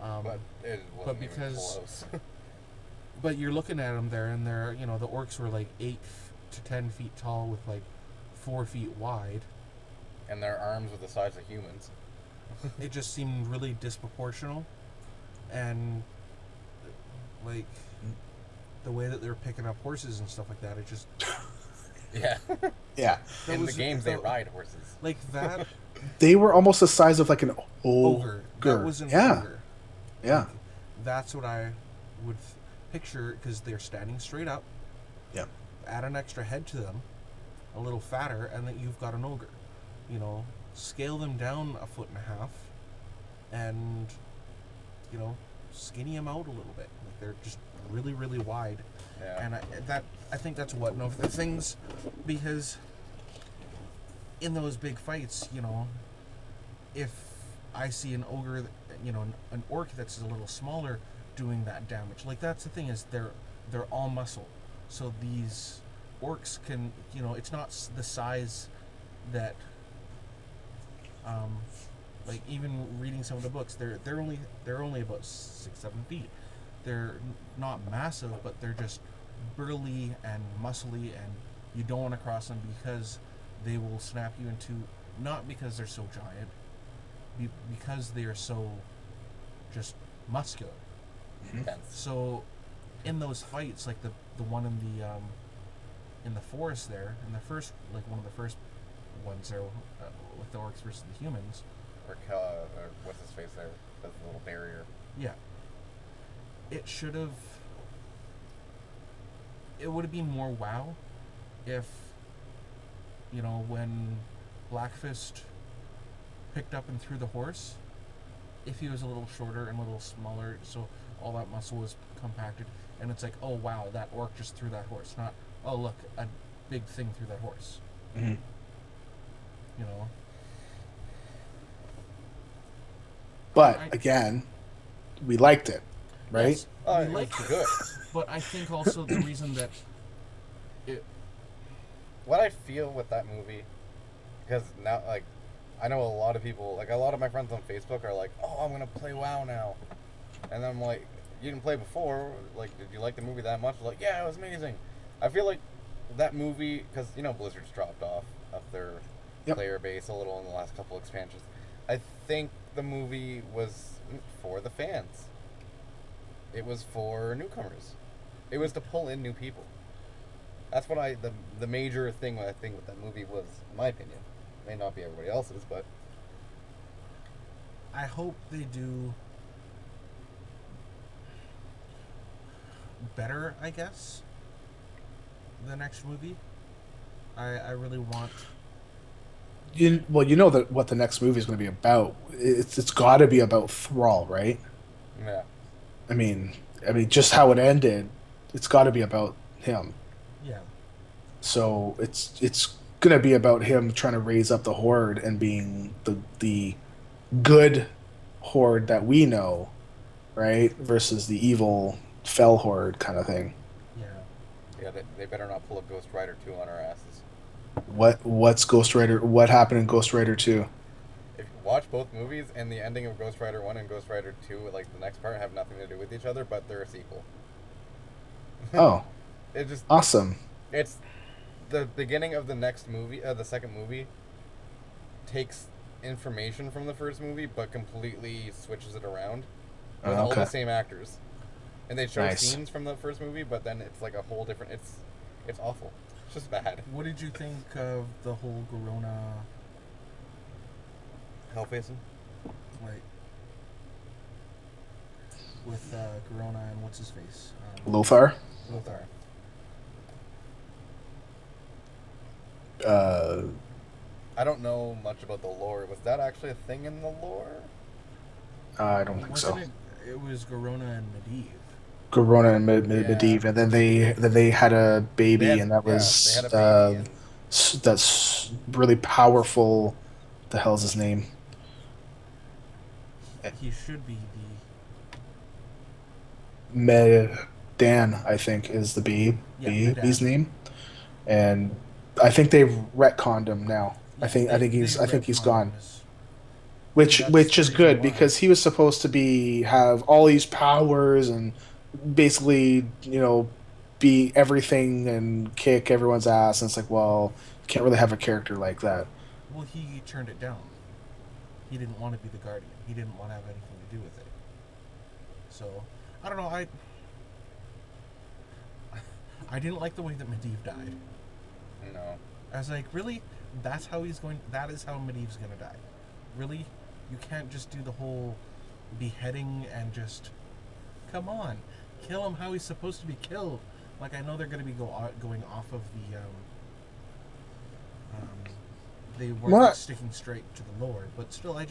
But it wasn't even close. But you're looking at them there, and they're, the orcs were like 8 to 10 feet tall with like 4 feet wide. And their arms were the size of humans. It just seemed really disproportional, and like the way that they were picking up horses and stuff like that, it just yeah. In the games, they ride horses like that. They were almost the size of like an ogre. That was an ogre. Yeah. Like, that's what I would picture, because they're standing straight up. Yeah. Add an extra head to them, a little fatter, and then you've got an ogre. Scale them down 1.5 feet, and skinny them out a little bit. Like, they're just really, really wide. Yeah. And I think that's one of the things, because in those big fights, if I see an ogre, an orc that's a little smaller doing that damage, like that's the thing is they're all muscle, so these orcs can, it's not the size that, like even reading some of the books, they're only about 6-7 feet. They're not massive, but they're just burly and muscly, and you don't want to cross them because they will snap you into, not because they're so giant, because they are so just muscular. So in those fights, like the one in the forest there, in the first, like one of the first ones there, with the orcs versus the humans, or what's his face there? That's the little barrier. yeah, it would have been more wow if, when Blackfist picked up and threw the horse, if he was a little shorter and a little smaller, so all that muscle was compacted, and it's like, oh wow, that orc just threw that horse, not, oh look, a big thing threw that horse. Mm-hmm. But again, we liked it, right? Yes, we liked it. Good. But I think also the reason that What I feel with that movie, because now, like, I know a lot of people, like, a lot of my friends on Facebook are like, oh, I'm going to play WoW now. And I'm like, you didn't play before. Like, did you like the movie that much? Like, yeah, it was amazing. I feel like that movie, because, Blizzard's dropped off their player base a little in the last couple expansions. I think the movie was for the fans. It was for newcomers. It was to pull in new people. That's what the major thing I think with that movie was, in my opinion. May not be everybody else's, but I hope they do better, I guess, the next movie. I really want... You know that what the next movie is going to be about. It's got to be about Thrall, right? yeah. I mean, just how it ended, it's got to be about him. Yeah. So it's going to be about him trying to raise up the Horde and being the good Horde that we know, right? Versus the evil Fell Horde kind of thing. Yeah. Yeah, they better not pull a Ghost Rider 2 on our asses. What's Ghost Rider? What happened in Ghost Rider 2? If you watch both movies and the ending of Ghost Rider 1 and Ghost Rider 2, like the next part, have nothing to do with each other, but they're a sequel. Oh, It just awesome. It's the beginning of the next movie, the second movie, takes information from the first movie, but completely switches it around with all the same actors. And they show scenes from the first movie, but then it's like a whole different. It's awful. It's just bad. What did you think of the whole Garona, Hellfacing? like, with Garona and what's his face? Lothar? Lothar. I don't know much about the lore. Was that actually a thing in the lore? I don't think so. Wasn't it was Garona and Medivh. Garona and Medivh, and then they had a baby, and that was they had a baby, that's really powerful. What the hell's his name? He should be Medan, I think, is the Medan. bee's name, and I think they've retconned him now. I think he's gone. Which is good because he was supposed to have all these powers and basically, be everything and kick everyone's ass, and it's like, well, you can't really have a character like that. Well, he turned it down. He didn't want to be the Guardian. He didn't want to have anything to do with it. So, I don't know, I didn't like the way that Medivh died. No. I was like, really? That is how Medivh's gonna die. Really? You can't just do the whole beheading and just... Come on. Kill him how he's supposed to be killed. Like, I know they're gonna be going off of the... they weren't sticking straight to the lore, but still, I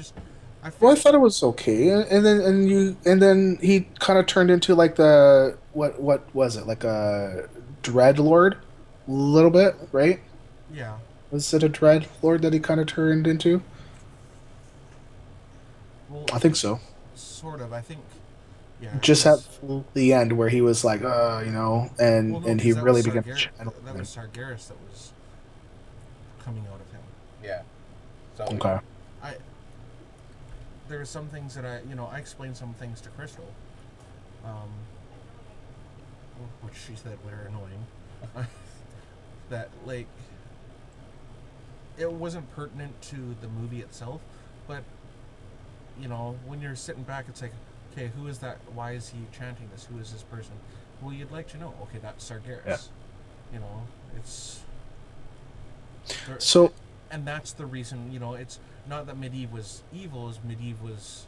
thought it was okay, and then he kind of turned into like the what was it, like a Dreadlord, a little bit, right? Yeah. Was it a Dread Lord that he kind of turned into? Well, I think so. sort of. I think. Yeah, Just at because the end where he was like, well, no, and he because that was really began to channel That him. was Sargeras that was coming out of him. Yeah. So Okay. I there are some things that I explained some things to Crystal, um, which she said were annoying. That like it wasn't pertinent to the movie itself, but when you're sitting back, it's like, okay, who is that? Why is he chanting this? Who is this person? Well, you'd like to know. Okay, that's Sargeras. Yeah. It's So and that's the reason. It's not that Medivh was evil, as Medivh was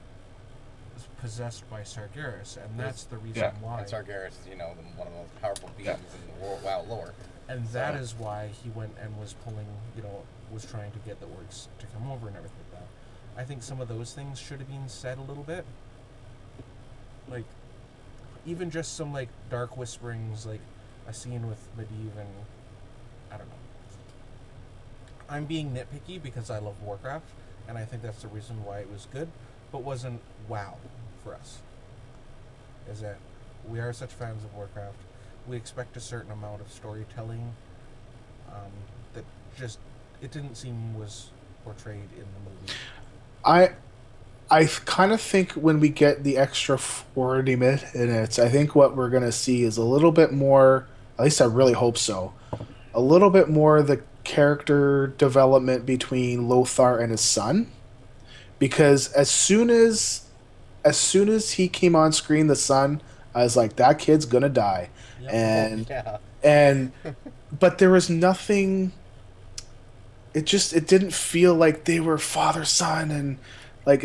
possessed by Sargeras, and that's the reason Yeah. why. and Sargeras is, one of the most powerful beings in the WoW lore. And that is why he went and was pulling, was trying to get the orcs to come over and everything like that. I think some of those things should have been said a little bit. Like, even just some, like, dark whisperings, like a scene with Medivh and, I don't know. I'm being nitpicky because I love Warcraft, and I think that's the reason why it was good, but wasn't wow for us. Is that we are such fans of Warcraft. We expect a certain amount of storytelling that just it didn't seem was portrayed in the movie. I kind of think when we get the extra 40 minutes, I think what we're gonna see is a little bit more. At least I really hope so. A little bit more the character development between Lothar and his son, because as soon as he came on screen, the son, I was like, that kid's gonna die, Yep. and Yeah. and but there was nothing. It didn't feel like they were father son, and like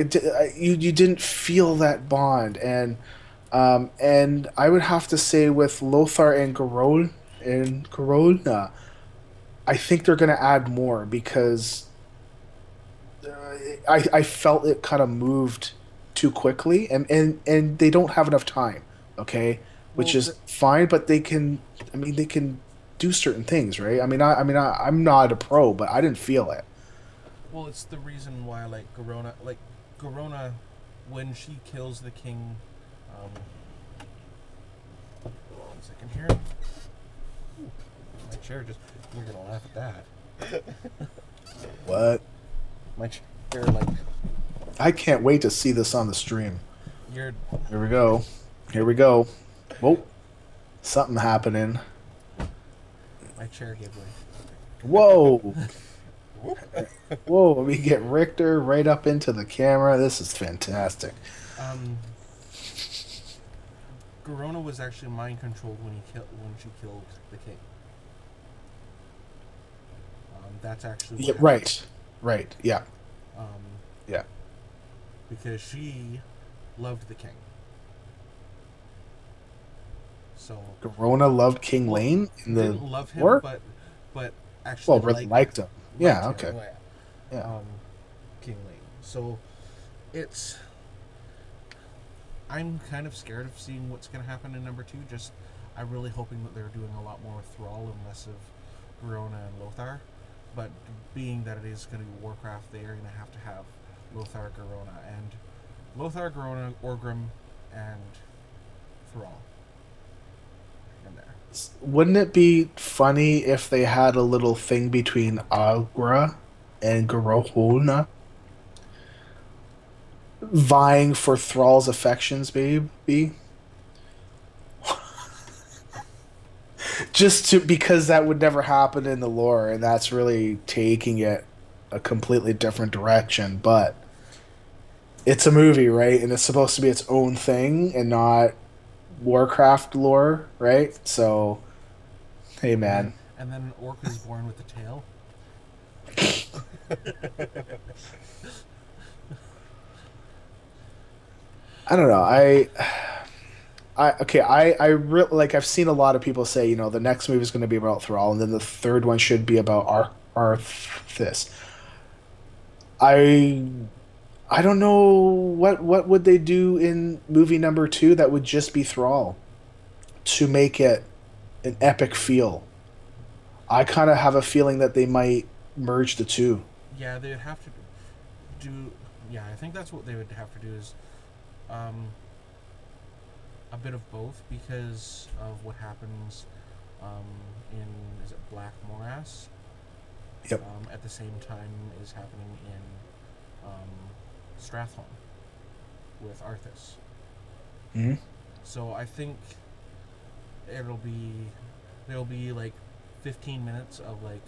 you didn't feel that bond, and I would have to say with Lothar and Corona, I think they're going to add more because I felt it kind of moved too quickly, and they don't have enough time. Okay, which Well, is fine, but they can. I mean, they can do certain things, right? I'm not a pro, but I didn't feel it. Well, it's the reason why, like Garona, when she kills the king. 1 second here. Ooh, my chair just. You're gonna laugh at that. What? My chair, like, I can't wait to see this on the stream. you're. Here we go. Here we go. Whoa, something happening. My chair gave way. Whoa. Whoa, we get Richter right up into the camera. This is fantastic. Garona was actually mind controlled when she killed the king. That's actually what Yeah, happened. right, yeah, Um, yeah. because she loved the king. So Corona loved King Lane in the didn't love him, war? but actually Well, really liked him. Yeah, liked him. okay. Oh, yeah. Yeah. King Lane. So it's I'm kind of scared of seeing what's going to happen in number 2. Just I'm really hoping that they're doing a lot more with Thrall and less of Verona and Lothar. But being that it is going to be Warcraft, they are going to have Lothar, Garona, and Lothar, Garona, Orgrim, and Thrall in there. Wouldn't it be funny if they had a little thing between Agra and Garona vying for Thrall's affections, baby? Because that would never happen in the lore, and that's really taking it a completely different direction. But it's a movie, right? And it's supposed to be its own thing and not Warcraft lore, right? So, hey, man. And then an orc is born with a tail. I don't know. I really like. I've seen a lot of people say, the next movie is going to be about Thrall, and then the third one should be about Arthas. I don't know what would they do in movie number 2 that would just be Thrall to make it an epic feel. I kind of have a feeling that they might merge the two. Yeah, they'd have to do. Yeah, I think that's what they would have to do is a bit of both because of what happens in is it Black Morass? Yep. At the same time is happening in Strathholm with Arthas. Hmm. So I think there'll be like 15 minutes of like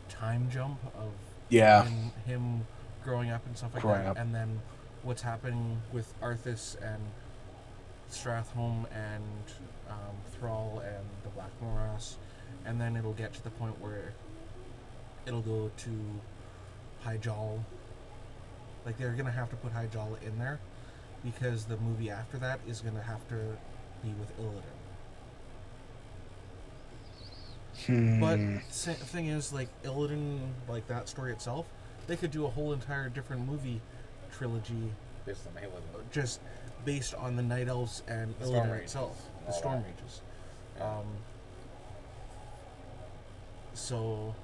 time jump of Yeah. him growing up and stuff like Growing that, up. and then what's happening with Arthas and Strathholm and Thrall and the Black Morass, and then it'll get to the point where it'll go to Hyjal. Like they're gonna have to put Hyjal in there because the movie after that is gonna have to be with Illidan. But thing is, like Illidan, like that story itself, they could do a whole entire different movie trilogy Based on Halo. just based on the Night Elves and The Storm Illidan Rages. itself, the All Storm that. Rages. Yeah. So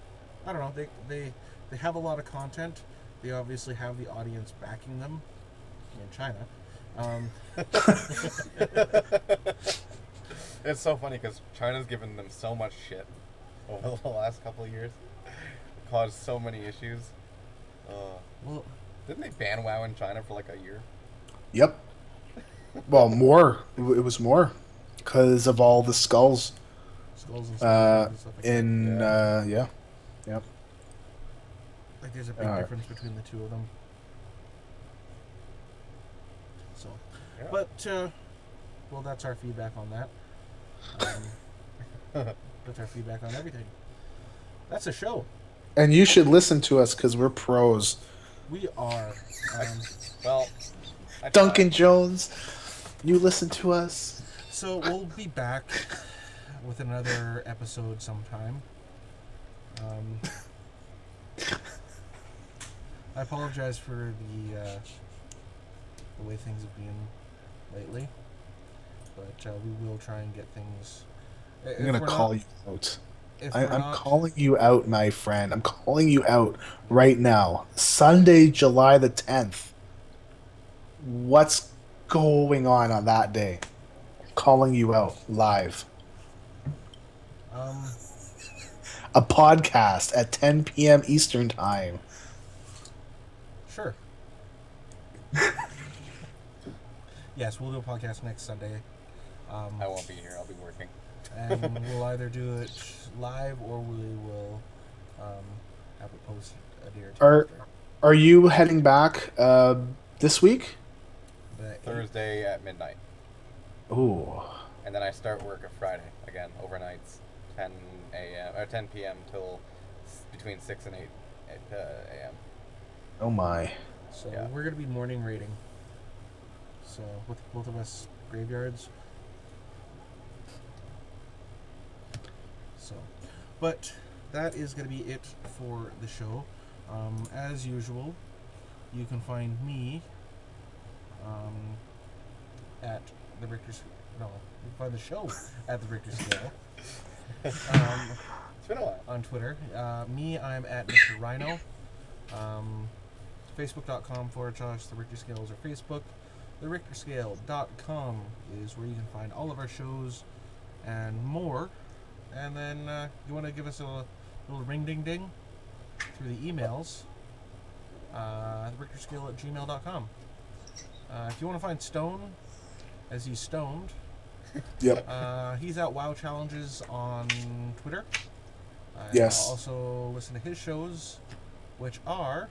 I don't know. They have a lot of content. They obviously have the audience backing them in China. It's so funny because China's given them so much shit over the last couple of years. Caused so many issues. Well, Didn't they ban WoW in China for like a year? Yep. Well, more. It was more because of all the skulls skulls and stuff like that. in Yeah. yeah. Yep. Like there's a big Alright. difference between the two of them. So, Yeah. but well, that's our feedback on that. That's our feedback on everything. That's a show. And you should listen to us because we're pros. We are. Well, I Duncan tried. Jones, you listen to us. So we'll be back with another episode sometime. I apologize for the way things have been lately, but we will try and get things. I'm gonna call you out. If I'm calling you out, my friend. I'm calling you out right now. Sunday, July the 10th. What's going on that day? Calling you out live. A podcast at 10 p.m. Eastern Time. Sure. Yes, we'll do a podcast next Sunday. I won't be here. I'll be working. And we'll either do it live or we will have it posted a day or two Are after. are you heading back this week? The Thursday at midnight. Ooh. And then I start work a Friday. Again, overnights, 10 a.m. or 10 p.m. till between 6 and 8 a.m. Oh my. So Yeah. we're going to be morning rating. So with both of us graveyards. So, but that is going to be it for the show. As usual, you can find me at the Richter. No, you can find the show at the Richter Scale. It's been a while. On Twitter. Me, I'm at Mr. Rhino. Facebook.com/The Richter Scales or Facebook. TheRichterScale.com is where you can find all of our shows and more. And then you want to give us a little ring ding ding through the emails. TheRichterScale@gmail.com. If you want to find Stone, as he's stoned, Yep. he's at WoW Challenges on Twitter. Yes. Also listen to his shows, which are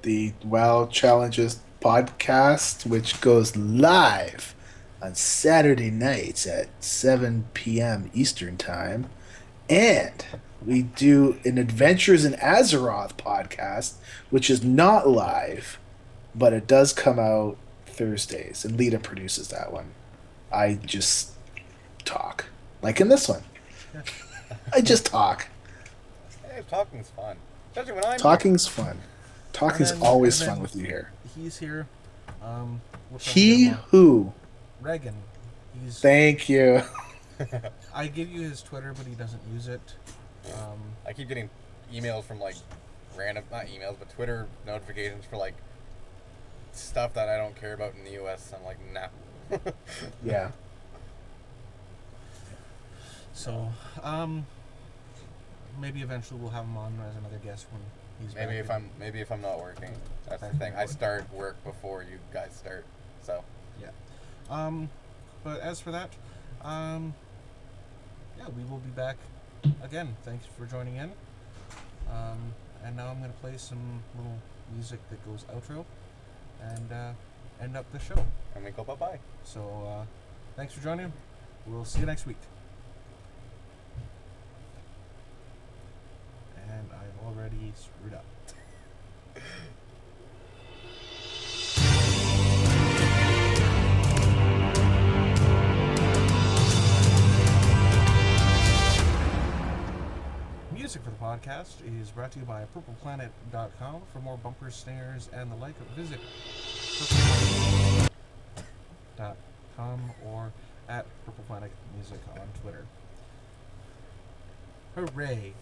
The WoW Challenges podcast, which goes live on Saturday nights at 7 p.m. Eastern Time. And we do an Adventures in Azeroth podcast, which is not live, but it does come out Thursdays. And Lita produces that one. I just talk. Like in this one. I just talk. Hey, talking's fun. Especially when I'm Talking's fun. Talking's And then- always and then fun with you here. he's here. We'll try and He get him on. who? Reagan. He's. Thank you. I give you his Twitter, but he doesn't use it. I keep getting emails from like random, not emails, but Twitter notifications for like stuff that I don't care about in the U.S. I'm like, nah. Yeah. So, maybe eventually we'll have him on as another guest when he's back. Maybe if I'm not working. That's the thing. I start work before you guys start. So Yeah. But as for that, yeah, we will be back again. Thanks for joining in. And now I'm going to play some little music that goes outro and end up the show. and we go bye-bye. So, thanks for joining. We'll see you next week. And I've already screwed up. Music for the podcast is brought to you by purpleplanet.com. For more bumpers, snares, and the like, visit purpleplanet.com or at purpleplanetmusic on Twitter. Hooray!